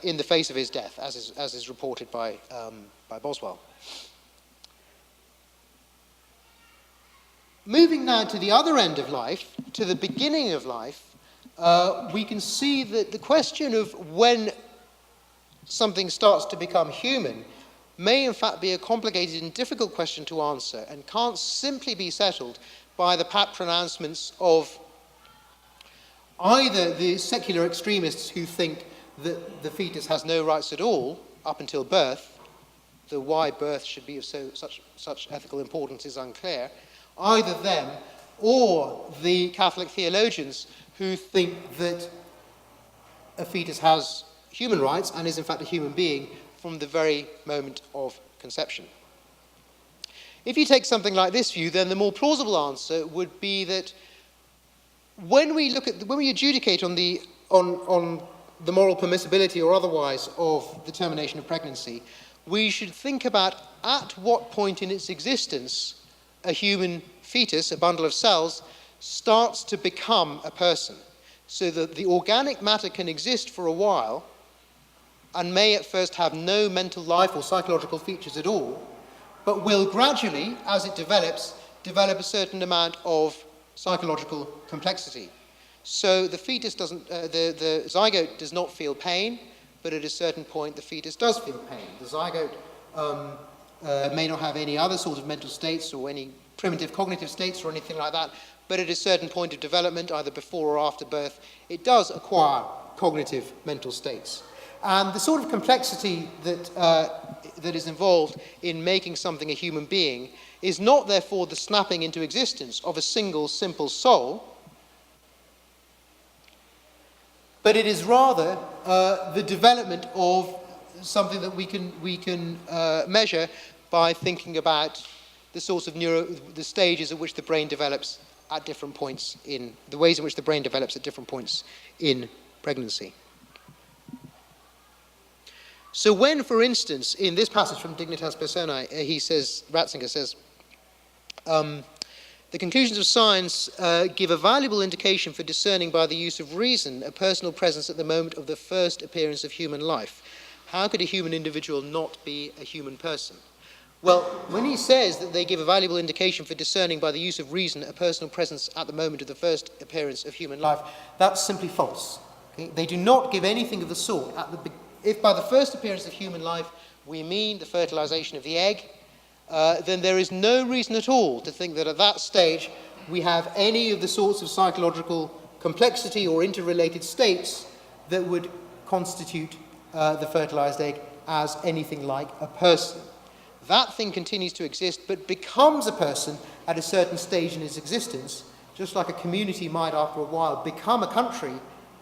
in the face of his death, as is reported by Boswell. Moving now to the other end of life, to the beginning of life, we can see that the question of when something starts to become human may in fact be a complicated and difficult question to answer and can't simply be settled by the pat pronouncements of either the secular extremists who think that the fetus has no rights at all up until birth, though why birth should be of such ethical importance is unclear, either them or the Catholic theologians who think that a fetus has human rights and is in fact a human being from the very moment of conception. If you take something like this view, then the more plausible answer would be that when we adjudicate on the moral permissibility or otherwise of the termination of pregnancy, we should think about at what point in its existence a human fetus, a bundle of cells, starts to become a person, so that the organic matter can exist for a while and may at first have no mental life or psychological features at all, but will gradually, as it develops, develop a certain amount of psychological complexity. So the fetus doesn't, the zygote does not feel pain, but at a certain point the fetus does feel pain. The zygote may not have any other sort of mental states or any primitive cognitive states or anything like that, but at a certain point of development, either before or after birth, it does acquire cognitive mental states. And the sort of complexity that is involved in making something a human being is not, therefore, the snapping into existence of a single, simple soul, but it is rather the development of something that we can measure by thinking about the sorts of the stages at which the brain develops at different points in the ways in which the brain develops at different points in pregnancy. So when, for instance, in this passage from Dignitas Personae, Ratzinger says, the conclusions of science give a valuable indication for discerning by the use of reason a personal presence at the moment of the first appearance of human life. How could a human individual not be a human person? Well, when he says that they give a valuable indication for discerning by the use of reason a personal presence at the moment of the first appearance of human life, that's simply false. Okay? They do not give anything of the sort. If by the first appearance of human life we mean the fertilization of the egg, then there is no reason at all to think that at that stage we have any of the sorts of psychological complexity or interrelated states that would constitute the fertilized egg as anything like a person. That thing continues to exist, but becomes a person at a certain stage in its existence, just like a community might, after a while, become a country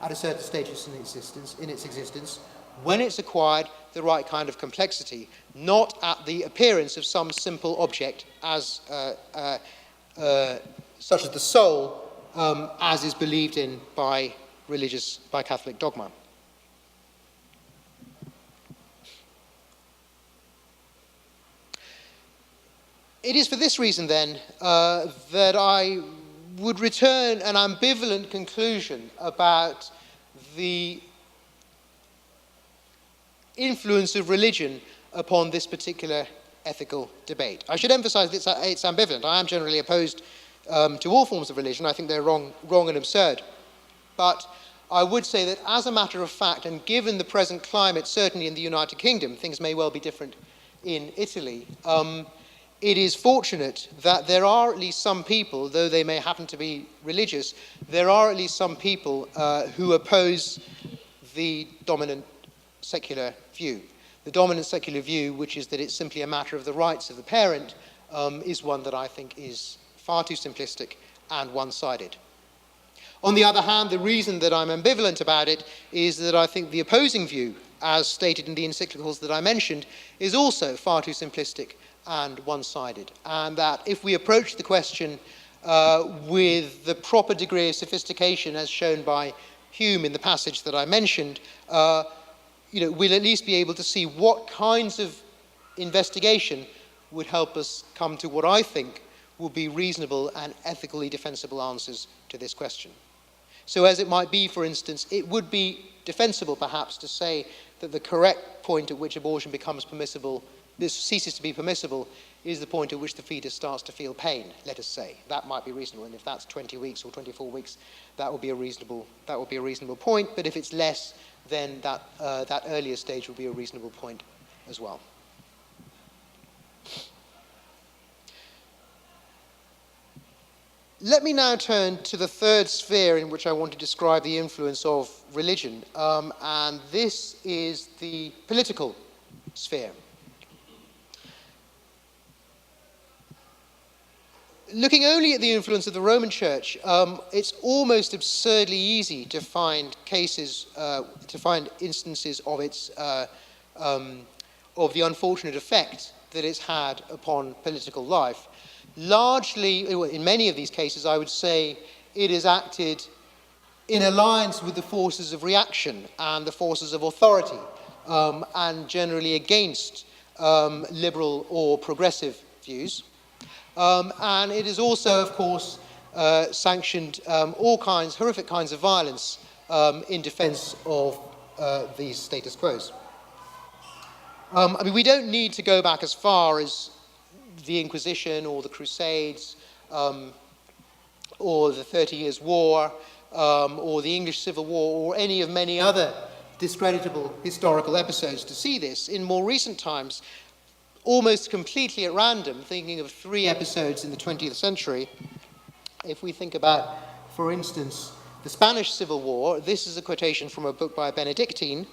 at a certain stage in its existence, when it's acquired the right kind of complexity, not at the appearance of some simple object as such as the soul, as is believed in by Catholic dogma. It is for this reason, then, that I would return an ambivalent conclusion about the influence of religion upon this particular ethical debate. I should emphasize that it's ambivalent. I am generally opposed to all forms of religion. I think they're wrong and absurd. But I would say that as a matter of fact, and given the present climate, certainly in the United Kingdom, things may well be different in Italy, it is fortunate that there are at least some people, though they may happen to be religious, there are at least some people who oppose the dominant secular view. The dominant secular view, which is that it's simply a matter of the rights of the parent, is one that I think is far too simplistic and one-sided. On the other hand, the reason that I'm ambivalent about it is that I think the opposing view, as stated in the encyclicals that I mentioned, is also far too simplistic and one-sided, and that if we approach the question with the proper degree of sophistication as shown by Hume in the passage that I mentioned, we'll at least be able to see what kinds of investigation would help us come to what I think will be reasonable and ethically defensible answers to this question. So as it might be, for instance, it would be defensible perhaps to say that the correct point at which abortion becomes permissible, this ceases to be permissible, is the point at which the fetus starts to feel pain, let us say. That might be reasonable, and if that's 20 weeks or 24 weeks, that would be a reasonable point, but if it's less, then that earlier stage will be a reasonable point as well. Let me now turn to the third sphere in which I want to describe the influence of religion, and this is the political sphere. Looking only at the influence of the Roman Church, it's almost absurdly easy to find cases, to find instances of its, of the unfortunate effect that it's had upon political life. Largely, in many of these cases, I would say it has acted in alliance with the forces of reaction and the forces of authority, and generally against liberal or progressive views. And it has also, of course, sanctioned all kinds, horrific kinds of violence in defense of these status quos. I mean, we don't need to go back as far as the Inquisition or the Crusades or the 30 Years' War or the English Civil War or any of many other discreditable historical episodes to see this. In more recent times, almost completely at random, thinking of 3 episodes in the 20th century, if we think about, for instance, the Spanish Civil War, this is a quotation from a book by a Benedictine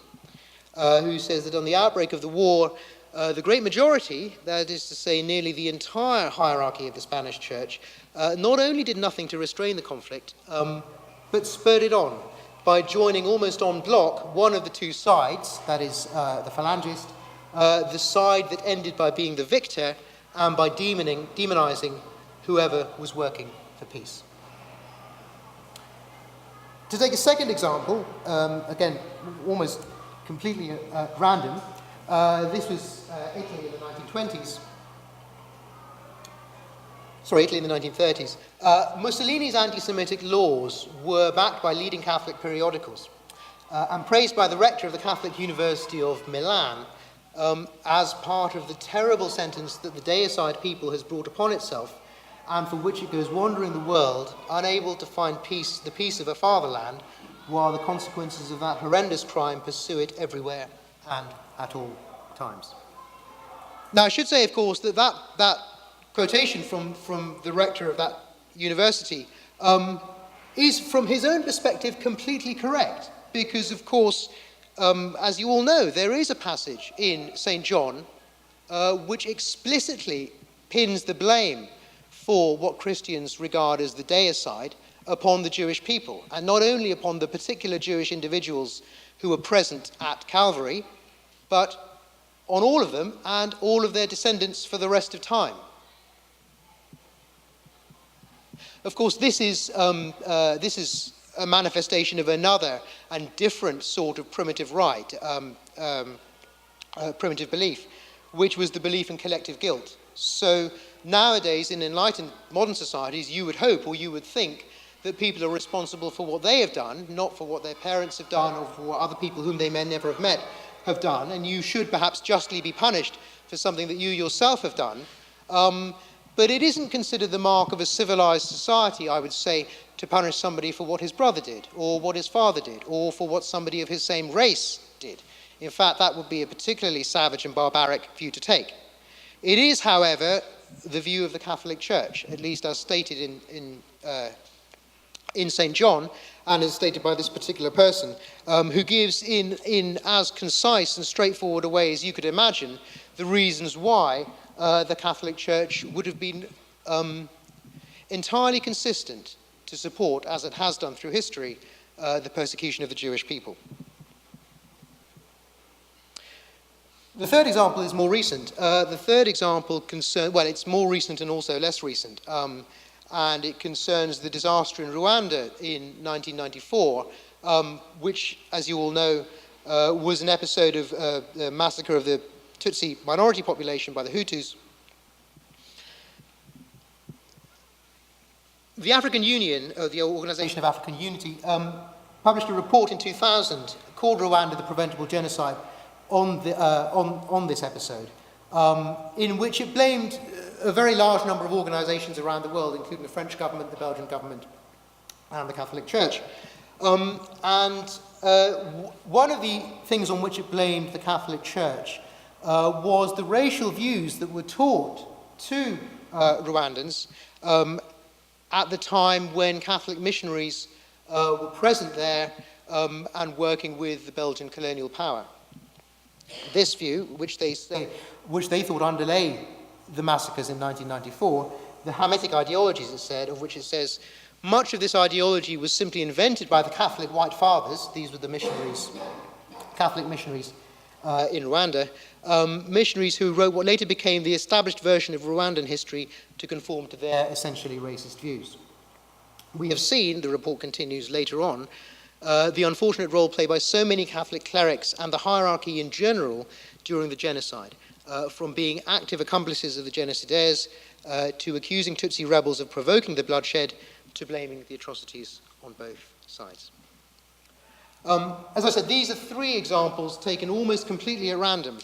who says that on the outbreak of the war, the great majority, that is to say nearly the entire hierarchy of the Spanish Church, not only did nothing to restrain the conflict, but spurred it on by joining almost en bloc one of the 2 sides, that is the Phalangist, the side that ended by being the victor and by demonizing whoever was working for peace. To take a second example, again, almost completely random, this was Italy in the 1920s. Sorry, Italy in the 1930s. Mussolini's anti-Semitic laws were backed by leading Catholic periodicals and praised by the rector of the Catholic University of Milan as part of the terrible sentence that the deicide people has brought upon itself and for which it goes wandering the world, unable to find peace, the peace of a fatherland, while the consequences of that horrendous crime pursue it everywhere and at all times. Now, I should say, of course, that quotation from the rector of that university is, from his own perspective, completely correct, because, of course, as you all know, there is a passage in St. John which explicitly pins the blame for what Christians regard as the deicide upon the Jewish people, and not only upon the particular Jewish individuals who were present at Calvary, but on all of them and all of their descendants for the rest of time. Of course, this is a manifestation of another and different sort of primitive right, primitive belief, which was the belief in collective guilt. So nowadays, in enlightened modern societies, you would hope or you would think that people are responsible for what they have done, not for what their parents have done or for what other people whom they may never have met have done, and you should perhaps justly be punished for something that you yourself have done. But it isn't considered the mark of a civilized society, I would say, to punish somebody for what his brother did, or what his father did, or for what somebody of his same race did. In fact, that would be a particularly savage and barbaric view to take. It is, however, the view of the Catholic Church, at least as stated in St. John, and as stated by this particular person, who gives in as concise and straightforward a way as you could imagine the reasons why the Catholic Church would have been entirely consistent to support, as it has done through history, the persecution of the Jewish people. The third example is more recent. The third example it's more recent and also less recent, and it concerns the disaster in Rwanda in 1994, which, as you all know, was an episode of the massacre of the Tutsi minority population by the Hutus. The African Union, the Organization of African Unity, published a report in 2000 called Rwanda the Preventable Genocide on this episode, in which it blamed a very large number of organizations around the world, including the French government, the Belgian government, and the Catholic Church. One of the things on which it blamed the Catholic Church was the racial views that were taught to Rwandans at the time when Catholic missionaries were present there and working with the Belgian colonial power. This view, which they thought underlay the massacres in 1994, the Hamitic ideologies, it said, of which it says, much of this ideology was simply invented by the Catholic White Fathers. These were the missionaries, Catholic missionaries in Rwanda, missionaries who wrote what later became the established version of Rwandan history to conform to their essentially racist views. We have seen, the report continues later on, the unfortunate role played by so many Catholic clerics and the hierarchy in general during the genocide, from being active accomplices of the genocidaires to accusing Tutsi rebels of provoking the bloodshed to blaming the atrocities on both sides. As I said, these are three examples taken almost completely at random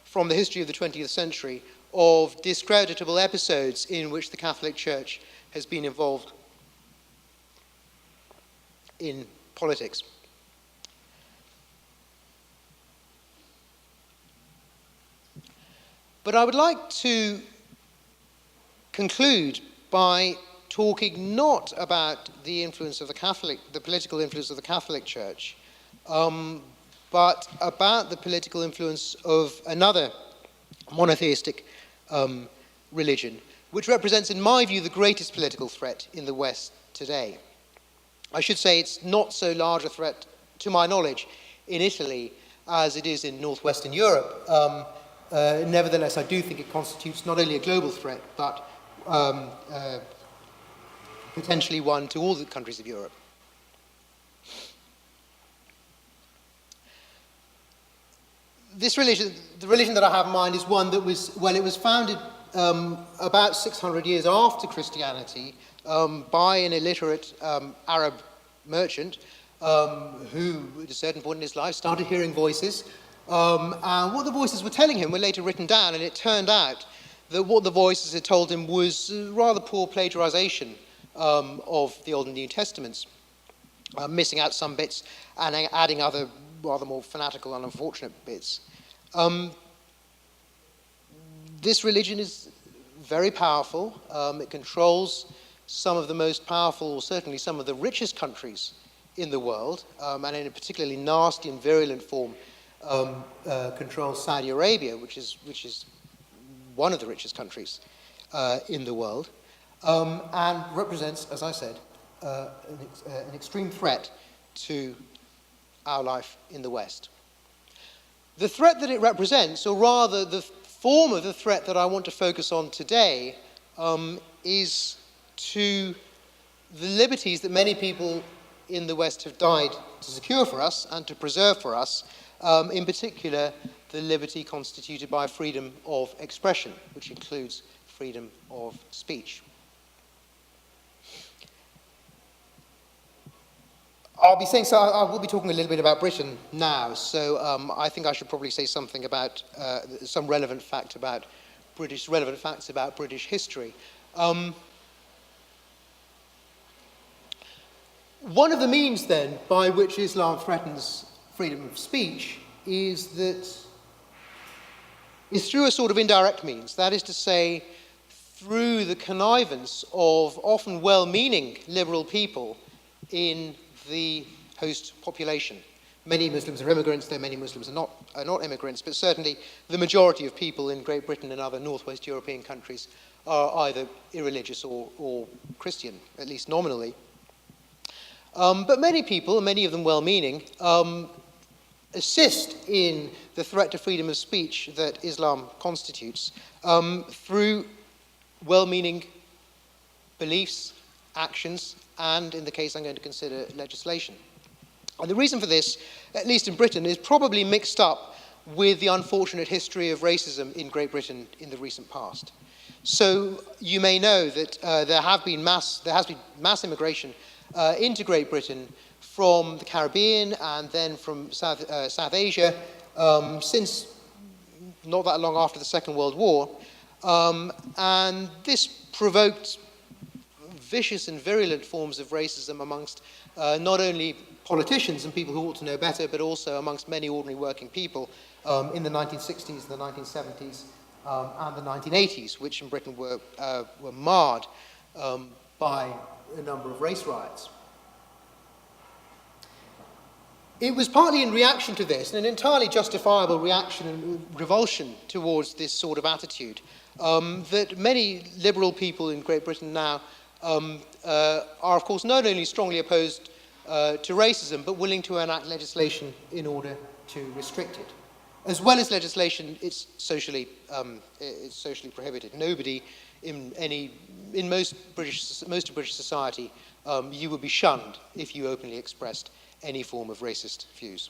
from the history of the 20th century of discreditable episodes in which the Catholic Church has been involved in politics. But I would like to conclude by talking not about the influence of the political influence of the Catholic Church, but about the political influence of another monotheistic religion, which represents, in my view, the greatest political threat in the West today. I should say it's not so large a threat, to my knowledge, in Italy as it is in northwestern Europe. Nevertheless, I do think it constitutes not only a global threat, but potentially one to all the countries of Europe. This religion, the religion that I have in mind, is one that was, well, it was founded about 600 years after Christianity by an illiterate Arab merchant who, at a certain point in his life, started hearing voices. And what the voices were telling him were later written down, and it turned out that what the voices had told him was rather poor plagiarization of the Old and New Testaments, missing out some bits and adding other rather more fanatical and unfortunate bits. This religion is very powerful. It controls some of the most powerful, or certainly some of the richest countries in the world, and in a particularly nasty and virulent form controls Saudi Arabia, which is one of the richest countries in the world, and represents, as I said, an extreme threat to our life in the West. The threat that it represents, or rather the form of the threat that I want to focus on today, is to the liberties that many people in the West have died to secure for us and to preserve for us, in particular the liberty constituted by freedom of expression, which includes freedom of speech. I will be talking a little bit about Britain now, so I think I should probably say something about some relevant facts about British history. One of the means, then, by which Islam threatens freedom of speech is through a sort of indirect means. That is to say, through the connivance of often well-meaning liberal people in the host population. Many Muslims are immigrants, though many Muslims are not immigrants, but certainly the majority of people in Great Britain and other Northwest European countries are either irreligious or Christian, at least nominally. But many people, many of them well-meaning, assist in the threat to freedom of speech that Islam constitutes through well-meaning beliefs, actions, and in the case I'm going to consider, legislation. And the reason for this, at least in Britain, is probably mixed up with the unfortunate history of racism in Great Britain in the recent past. So you may know that there has been mass immigration into Great Britain from the Caribbean and then from South Asia since not that long after the Second World War. And this provoked vicious and virulent forms of racism amongst not only politicians and people who ought to know better, but also amongst many ordinary working people in the 1960s, the 1970s, and the 1980s, which in Britain were marred by a number of race riots. It was partly in reaction to this, and an entirely justifiable reaction and revulsion towards this sort of attitude, that many liberal people in Great Britain now are, of course, not only strongly opposed to racism, but willing to enact legislation in order to restrict it. As well as legislation, it's socially prohibited. Nobody in most of British society, you would be shunned if you openly expressed any form of racist views.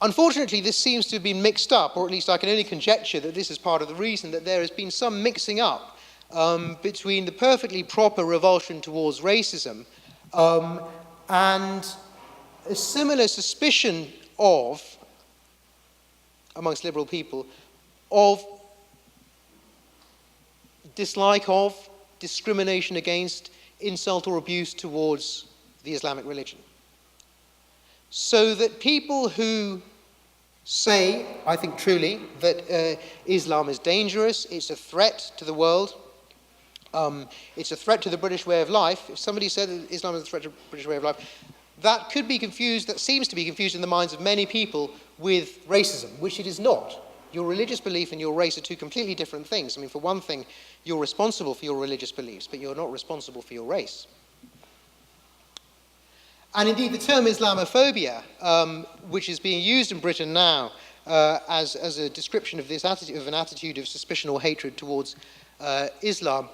Unfortunately, this seems to have been mixed up, or at least I can only conjecture that this is part of the reason, that there has been some mixing up between the perfectly proper revulsion towards racism and a similar suspicion of, amongst liberal people, of dislike of, discrimination against, insult or abuse towards the Islamic religion. So that people who say, I think truly, that Islam is dangerous, it's a threat to the world, it's a threat to the British way of life. If somebody said that Islam is a threat to the British way of life, that could be confused, that seems to be confused in the minds of many people with racism, which it is not. Your religious belief and your race are two completely different things. I mean, for one thing, you're responsible for your religious beliefs, but you're not responsible for your race. And indeed, the term Islamophobia, which is being used in Britain now as a description of this attitude, of an attitude of suspicion or hatred towards Islam,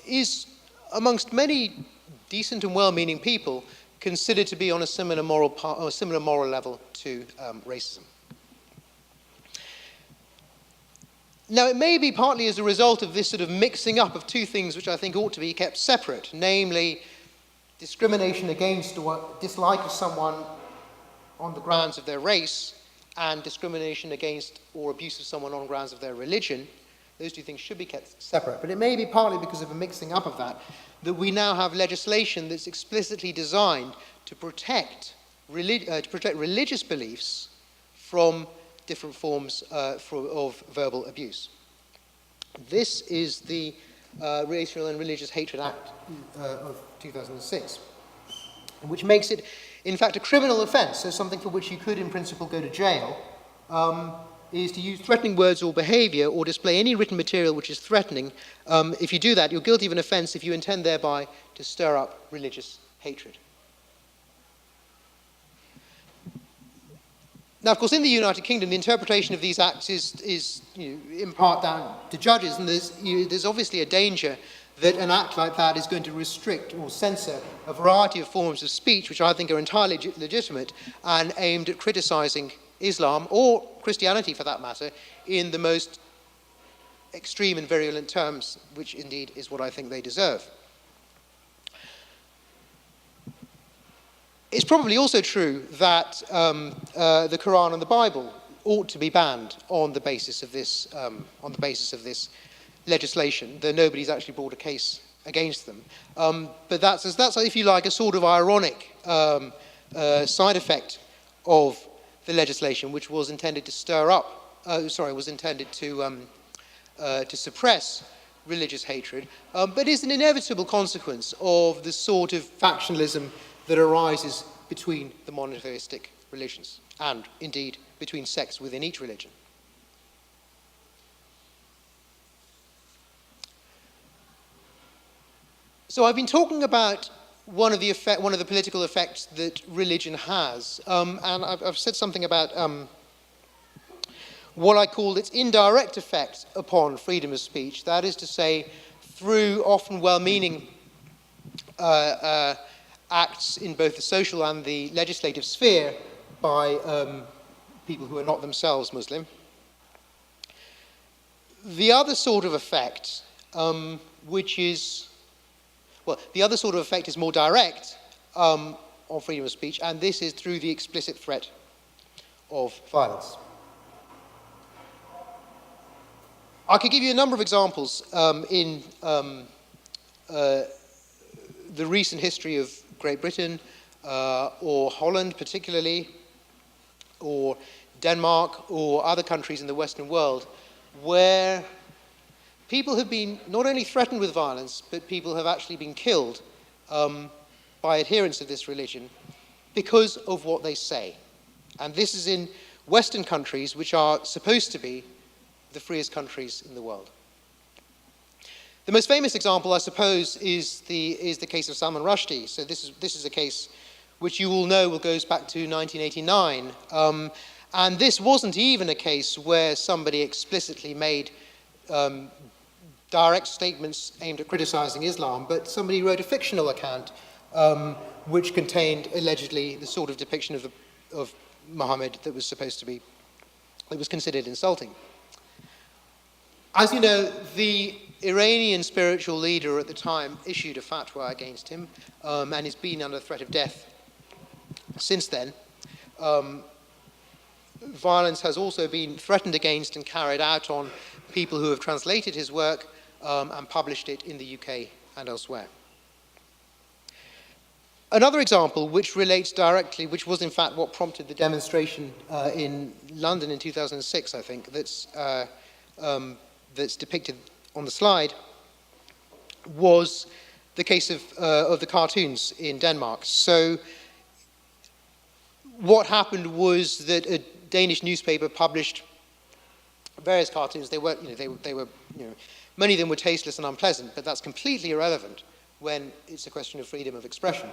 is, amongst many decent and well-meaning people, considered to be on a similar moral level to racism. Now, it may be partly as a result of this sort of mixing up of two things which I think ought to be kept separate, namely discrimination against or dislike of someone on the grounds of their race and discrimination against or abuse of someone on grounds of their religion. Those two things should be kept separate. But it may be partly because of a mixing up of that we now have legislation that's explicitly designed to protect religious beliefs from different forms of verbal abuse. This is the Racial and Religious Hatred Act of 2006, which makes it, in fact, a criminal offence, so something for which you could, in principle, go to jail, is to use threatening words or behaviour or display any written material which is threatening. If you do that, you're guilty of an offence if you intend thereby to stir up religious hatred. Now, of course, in the United Kingdom, the interpretation of these acts is in part down to judges, and there's obviously a danger that an act like that is going to restrict or censor a variety of forms of speech which I think are entirely legitimate and aimed at criticising Islam, or Christianity for that matter, in the most extreme and virulent terms, which indeed is what I think they deserve. It's probably also true that the Quran and the Bible ought to be banned on the basis of this legislation, though nobody's actually brought a case against them. But that's, if you like, a sort of ironic side effect of the legislation, which was intended to was intended to suppress religious hatred, but is an inevitable consequence of the sort of factionalism that arises between the monotheistic religions, and indeed between sects within each religion. So I've been talking about one of the political effects that religion has, and I've said something about what I call its indirect effect upon freedom of speech. That is to say, through often well-meaning acts in both the social and the legislative sphere by people who are not themselves Muslim. The other sort of effect, the other sort of effect is more direct on freedom of speech, and this is through the explicit threat of violence. I could give you a number of examples in the recent history of Great Britain, or Holland particularly, or Denmark, or other countries in the Western world, where people have been not only threatened with violence, but people have actually been killed by adherents of this religion because of what they say. And this is in Western countries, which are supposed to be the freest countries in the world. The most famous example, I suppose, is the case of Salman Rushdie. So this is a case which you all know goes back to 1989. And this wasn't even a case where somebody explicitly made direct statements aimed at criticizing Islam, but somebody wrote a fictional account which contained allegedly the sort of depiction of Muhammad that was considered insulting. As you know, the Iranian spiritual leader at the time issued a fatwa against him, and he's been under threat of death since then. Violence has also been threatened against and carried out on people who have translated his work and published it in the UK and elsewhere. Another example which relates directly, which was in fact what prompted the demonstration in London in 2006, I think, that's depicted on the slide, was the case of the cartoons in Denmark. So what happened was that a Danish newspaper published various cartoons. They were, many of them were tasteless and unpleasant, but that's completely irrelevant when it's a question of freedom of expression.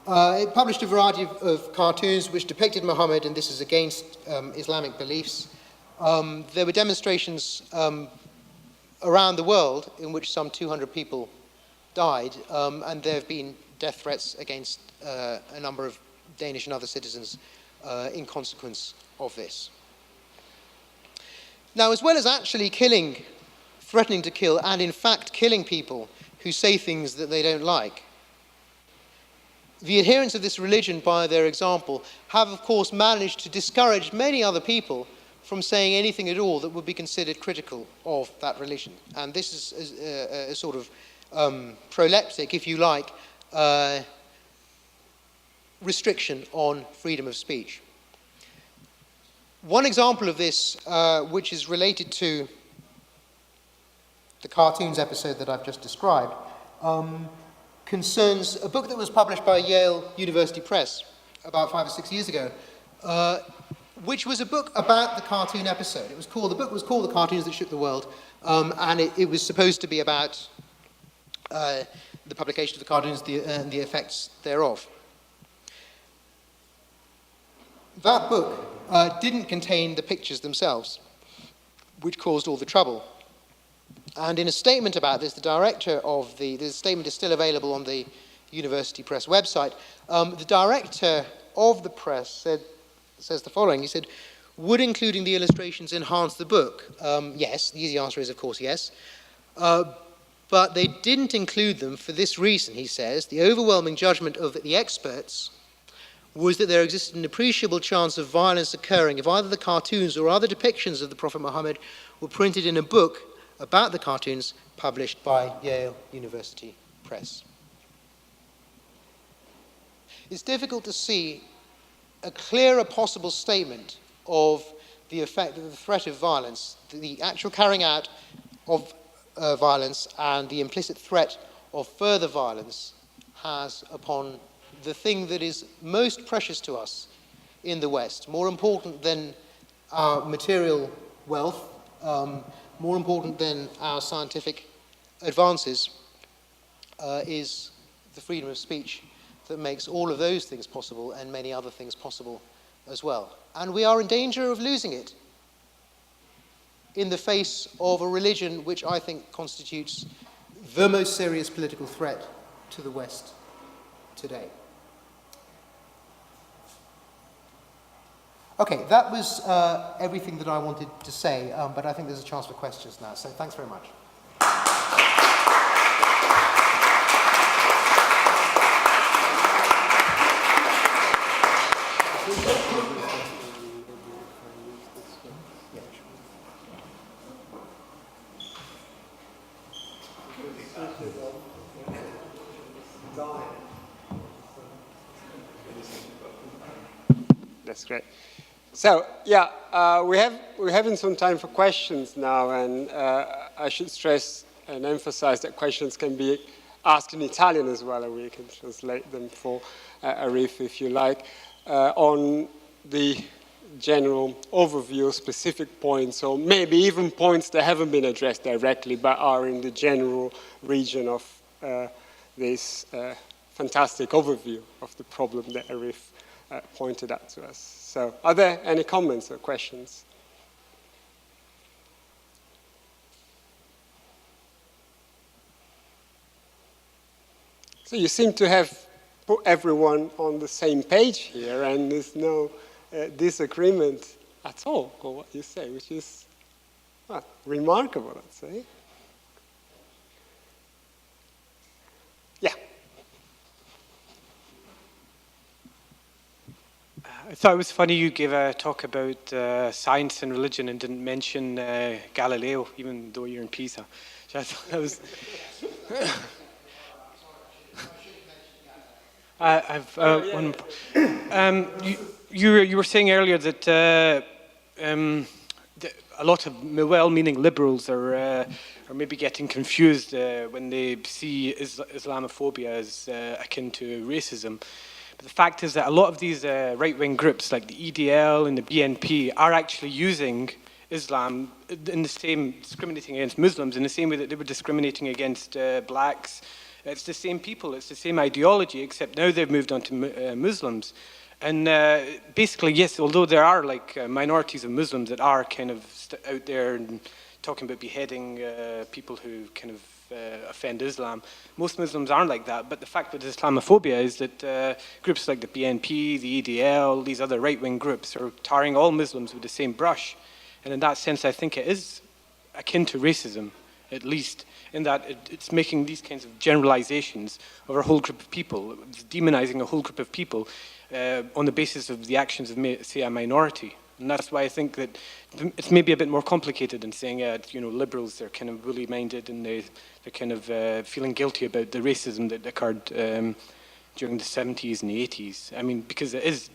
It published a variety of cartoons which depicted Muhammad, and this is against Islamic beliefs. There were demonstrations around the world in which some 200 people died, and there have been death threats against a number of Danish and other citizens in consequence of this. Now, as well as actually threatening to kill, and in fact killing people who say things that they don't like, the adherents of this religion, by their example, have of course managed to discourage many other people from saying anything at all that would be considered critical of that religion. And this is a sort of proleptic, if you like, restriction on freedom of speech. One example of this, which is related to the cartoons episode that I've just described, concerns a book that was published by Yale University Press about 5 or 6 years ago, which was a book about the cartoon episode. The book was called The Cartoons That Shook the World, and it was supposed to be about the publication of the cartoons and the effects thereof. That book didn't contain the pictures themselves, which caused all the trouble. And in a statement about this, the statement is still available on the University Press website, the director of the press says the following. He said, "Would including the illustrations enhance the book?" Yes, the easy answer is of course yes. But they didn't include them for this reason, he says. The overwhelming judgment of the experts was that there existed an appreciable chance of violence occurring if either the cartoons or other depictions of the Prophet Muhammad were printed in a book about the cartoons published by Yale University Press. It's difficult to see a clearer possible statement of the effect of the threat of violence, the actual carrying out of violence and the implicit threat of further violence has upon the thing that is most precious to us in the West, more important than our material wealth, more important than our scientific advances, is the freedom of speech that makes all of those things possible and many other things possible as well. And we are in danger of losing it in the face of a religion which I think constitutes the most serious political threat to the West today. Okay, that was everything that I wanted to say, but I think there's a chance for questions now, so thanks very much. That's great. So, yeah, we're having some time for questions now, and I should stress and emphasize that questions can be asked in Italian as well, and we can translate them for Arif if you like, on the general overview, specific points, or maybe even points that haven't been addressed directly, but are in the general region of this fantastic overview of the problem that Arif pointed out to us. So, are there any comments or questions? So you seem to have put everyone on the same page here, and there's no disagreement at all on what you say, which is remarkable, I'd say. Yeah. I thought it was funny you gave a talk about science and religion and didn't mention Galileo, even though you're in Pisa. So I thought that was... You were saying earlier that a lot of well-meaning liberals are maybe getting confused when they see Islamophobia as akin to racism. But the fact is that a lot of these right-wing groups, like the EDL and the BNP, are actually using Islam in the same, discriminating against Muslims in the same way that they were discriminating against blacks. It's the same people, it's the same ideology, except now they've moved on to Muslims. And basically, yes, although there are like minorities of Muslims that are kind of out there and talking about beheading people who kind of offend Islam, most Muslims aren't like that. But the fact with Islamophobia is that groups like the BNP, the EDL, these other right-wing groups are tarring all Muslims with the same brush. And in that sense, I think it is akin to racism, at least, in that it's making these kinds of generalizations of a whole group of people, it's demonizing a whole group of people on the basis of the actions of, say, a minority. And that's why I think that it's maybe a bit more complicated than saying, you know, liberals, they're kind of woolly-minded and they're kind of feeling guilty about the racism that occurred during the 70s and the 80s. I mean, because it is,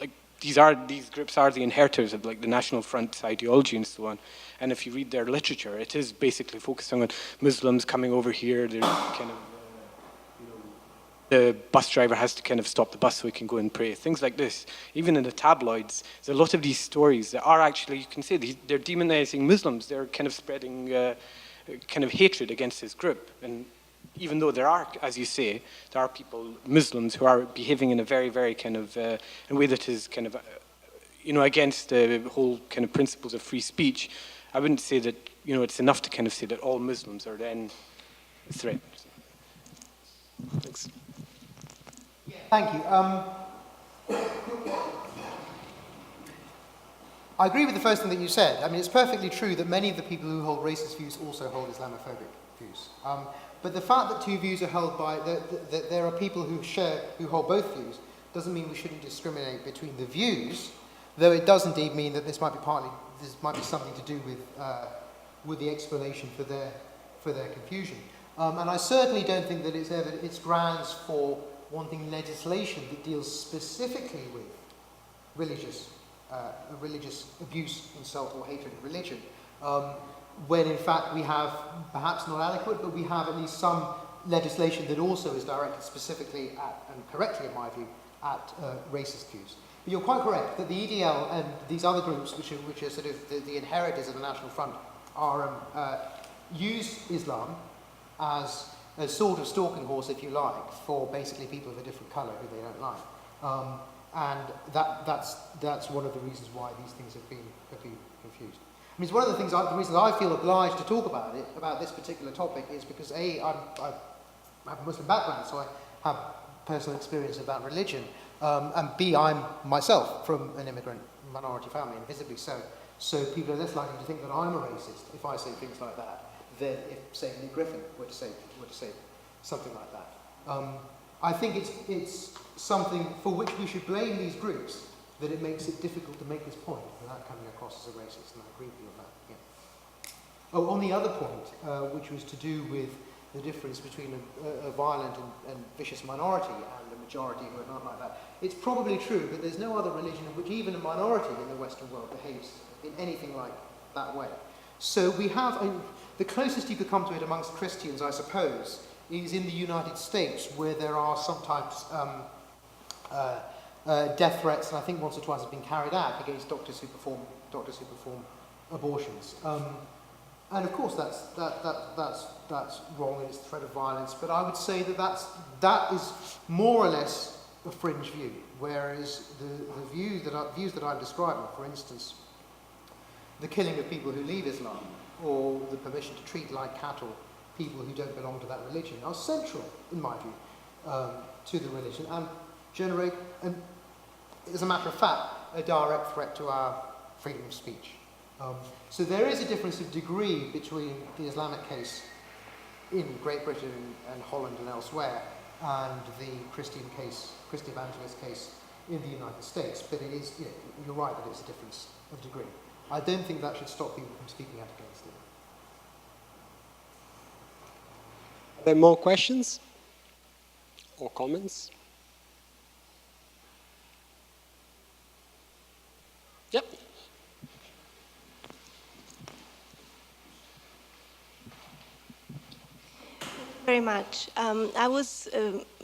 like, these groups are the inheritors of, like, the National Front ideology and so on. And if you read their literature, it is basically focusing on Muslims coming over here. They're kind of, you know, the bus driver has to kind of stop the bus so he can go and pray. Things like this. Even in the tabloids, there's a lot of these stories that are actually, you can say, they're demonizing Muslims. They're kind of spreading kind of hatred against this group. And even though there are, as you say, there are people, Muslims, who are behaving in a very, very kind of, in a way that is kind of, you know, against the whole kind of principles of free speech, I wouldn't say that, you know, it's enough to kind of say that all Muslims are then a threat. Thanks. Thank you. I agree with the first thing that you said. I mean, it's perfectly true that many of the people who hold racist views also hold Islamophobic views. But the fact that two views are held by, that there are people who hold both views, doesn't mean we shouldn't discriminate between the views, though it does indeed mean that this might be something to do with the explanation for their confusion. And I certainly don't think that it's grounds for wanting legislation that deals specifically with religious abuse, insult, or hatred of religion, when in fact we have, perhaps not adequate, but we have at least some legislation that also is directed specifically at, and correctly in my view, at racist views. But you're quite correct that the EDL and these other groups, which are sort of the inheritors of the National Front, use Islam as a sort of stalking horse, if you like, for basically people of a different colour who they don't like. And that's one of the reasons why these things have been confused. I mean, it's one of the reasons I feel obliged to talk about this particular topic is because A, I have a Muslim background, so I have personal experience about religion, and B, I'm myself from an immigrant minority family, and visibly so. So people are less likely to think that I'm a racist if I say things like that than if, say, Lee Griffin were to say something like that. I think it's something for which we should blame these groups, that it makes it difficult to make this point without coming across as a racist, and I agree with you on that. Yeah. Oh, on the other point, which was to do with the difference between a violent and vicious minority and a majority who are not like that. It's probably true, but there's no other religion in which even a minority in the Western world behaves in anything like that way. So we have, the closest you could come to it amongst Christians, I suppose, is in the United States, where there are sometimes death threats, and I think once or twice have been carried out against doctors who perform abortions. And of course that's wrong in its threat of violence, but I would say that is more or less a fringe view, whereas the views that I'm describing, for instance, the killing of people who leave Islam, or the permission to treat like cattle people who don't belong to that religion, are central, in my view, to the religion, and generate, as a matter of fact, a direct threat to our freedom of speech. So there is a difference of degree between the Islamic case in Great Britain and Holland and elsewhere, and the Christian evangelist case in the United States. But it is, you're right that it's a difference of degree. I don't think that should stop people from speaking out against it. Are there more questions or comments? Yep. Very much. I was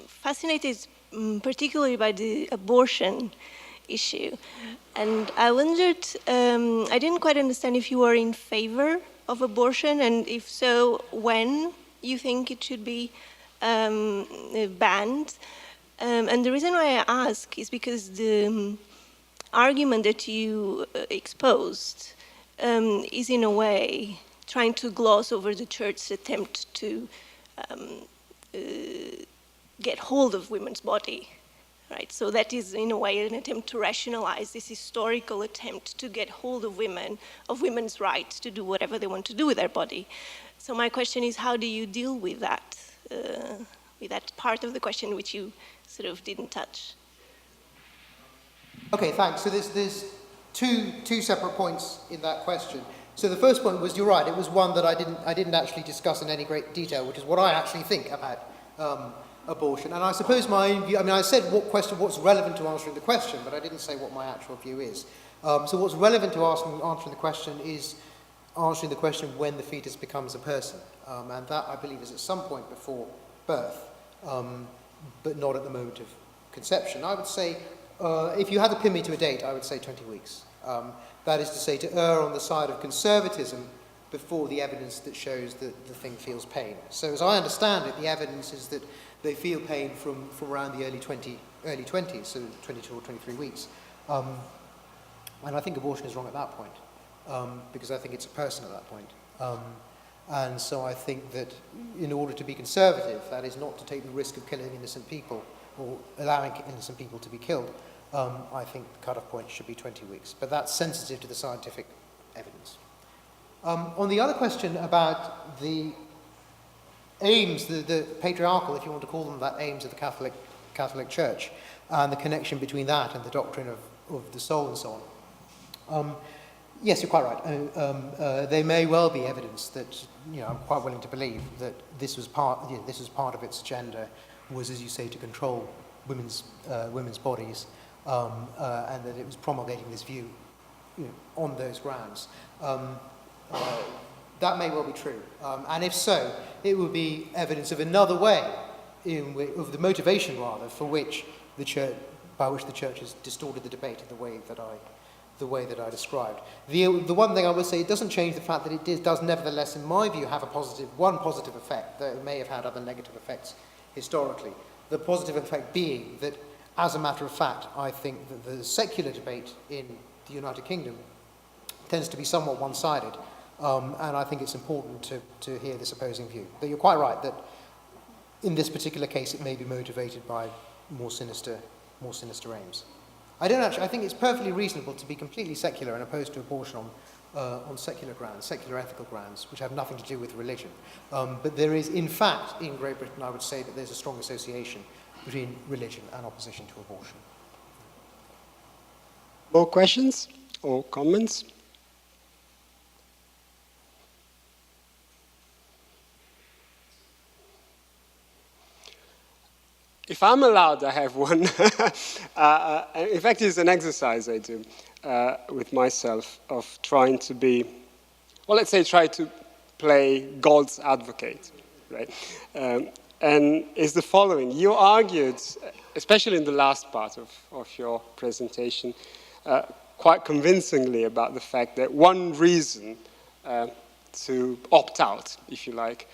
fascinated particularly by the abortion issue, and I wondered, I didn't quite understand if you were in favor of abortion, and if so, when you think it should be banned. And the reason why I ask is because the argument that you exposed is in a way trying to gloss over the church's attempt to get hold of women's body, right? So that is in a way an attempt to rationalize this historical attempt to get hold of women's rights to do whatever they want to do with their body. So my question is, how do you deal with that part of the question which you sort of didn't touch? Okay, thanks. So there's two separate points in that question. So the first point was, you're right, it was one that I didn't actually discuss in any great detail, which is what I actually think about abortion. And I suppose my own view, I said what's relevant to answering the question, but I didn't say what my actual view is. So what's relevant to answering the question is answering the question when the fetus becomes a person. And that, I believe, is at some point before birth, but not at the moment of conception. I would say, if you had to pin me to a date, I would say 20 weeks. That is to say, to err on the side of conservatism before the evidence that shows that the thing feels pain. So as I understand it, the evidence is that they feel pain from around the early 20s, so 22 or 23 weeks. And I think abortion is wrong at that point, because I think it's a person at that point. And so I think that in order to be conservative, that is not to take the risk of killing innocent people or allowing innocent people to be killed. I think the cut-off point should be 20 weeks, but that's sensitive to the scientific evidence. On the other question about the aims, the patriarchal, if you want to call them that, aims of the Catholic Church, and the connection between that and the doctrine of the soul and so on. Yes, you're quite right. There may well be evidence that, I'm quite willing to believe that this was part of its agenda, was, as you say, to control women's bodies. And that it was promulgating this view on those grounds. That may well be true. And if so, it would be evidence of another way, of the motivation, rather, by which the church has distorted the debate in the way that I described. The one thing I would say, it doesn't change the fact that it does nevertheless, in my view, have one positive effect, though it may have had other negative effects historically. The positive effect being that, as a matter of fact, I think that the secular debate in the United Kingdom tends to be somewhat one-sided, and I think it's important to hear this opposing view. But you're quite right that in this particular case it may be motivated by more sinister aims. I think it's perfectly reasonable to be completely secular and opposed to abortion on secular grounds, secular ethical grounds, which have nothing to do with religion. But there is, in fact, in Great Britain, I would say that there's a strong association between religion and opposition to abortion. More questions or comments? If if I'm allowed, I have one. In fact, it's an exercise I do with myself of trying to be, well, let's say try to play God's advocate, right? And it's the following. You argued, especially in the last part of your presentation, quite convincingly about the fact that one reason to opt out, if you like,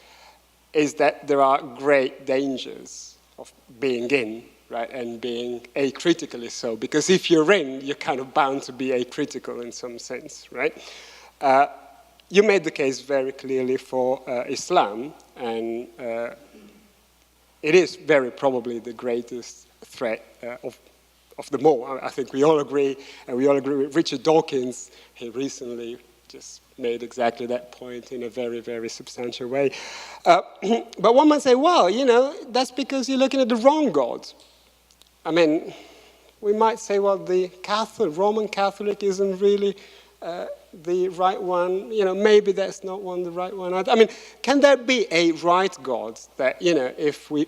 is that there are great dangers of being in, right, and being acritically so. Because if you're in, you're kind of bound to be acritical in some sense, right? You made the case very clearly for Islam, and it is very probably the greatest threat of them all. I think we all agree, and we all agree with Richard Dawkins. He recently just made exactly that point in a very, very substantial way. But one might say, well, you know, that's because you're looking at the wrong God. I mean, we might say, well, the Roman Catholic isn't really the right one. You know, maybe that's not the right one. I mean, can there be a right God that, you know, if we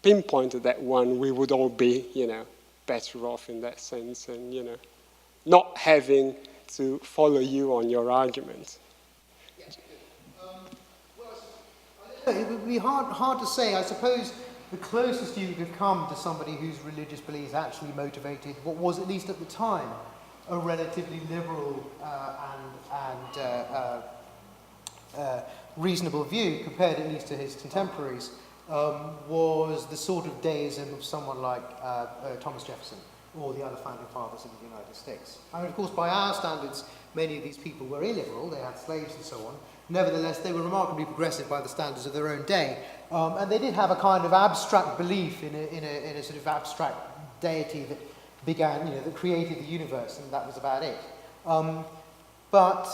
pinpointed that one, we would all be, you know, better off in that sense and, you know, not having to follow you on your argument? It would be hard to say. I suppose the closest you could come to somebody whose religious beliefs actually motivated what was, at least at the time, a relatively liberal and reasonable view, compared at least to his contemporaries, was the sort of deism of someone like Thomas Jefferson or the other founding fathers of the United States. I mean, of course, by our standards, many of these people were illiberal, they had slaves and so on. Nevertheless, they were remarkably progressive by the standards of their own day. And they did have a kind of abstract belief in a sort of abstract deity that began, you know, that created the universe, and that was about it. But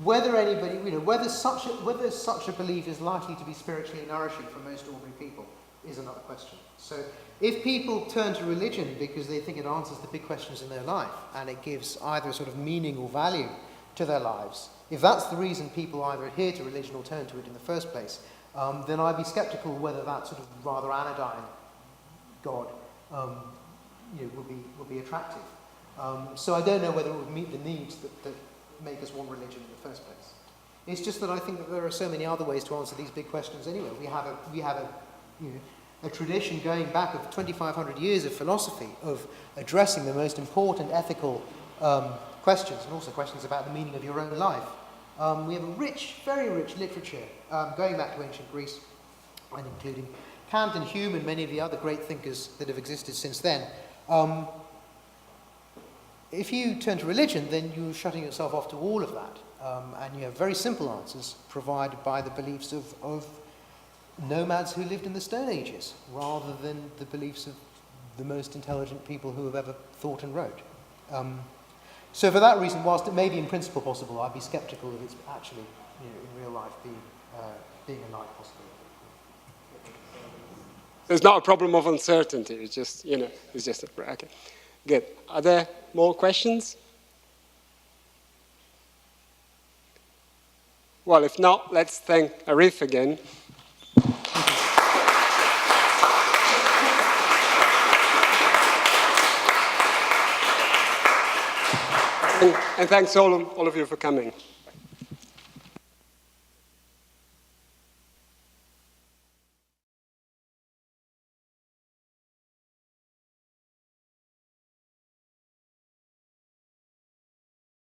whether anybody, you know, whether such a belief is likely to be spiritually nourishing for most ordinary people is another question. So if people turn to religion because they think it answers the big questions in their life and it gives either a sort of meaning or value to their lives, if that's the reason people either adhere to religion or turn to it in the first place, then I'd be sceptical whether that sort of rather anodyne God you know, would be attractive. So I don't know whether it would meet the needs that make us want religion in the first place. It's just that I think that there are so many other ways to answer these big questions anyway. We have a you know, a tradition going back of 2,500 years of philosophy of addressing the most important ethical questions, and also questions about the meaning of your own life. We have a rich, very rich literature going back to ancient Greece, and including Kant and Hume and many of the other great thinkers that have existed since then. If you turn to religion, then you're shutting yourself off to all of that, and you have very simple answers provided by the beliefs of nomads who lived in the Stone Ages, rather than the beliefs of the most intelligent people who have ever thought and wrote. So for that reason, whilst it may be in principle possible, I'd be sceptical of its actually, you know, in real life being a life possibility. There's not a problem of uncertainty. It's just, you know, it's just okay. Good. Are there more questions? Well, if not, let's thank Arif again. And thanks all of you for coming.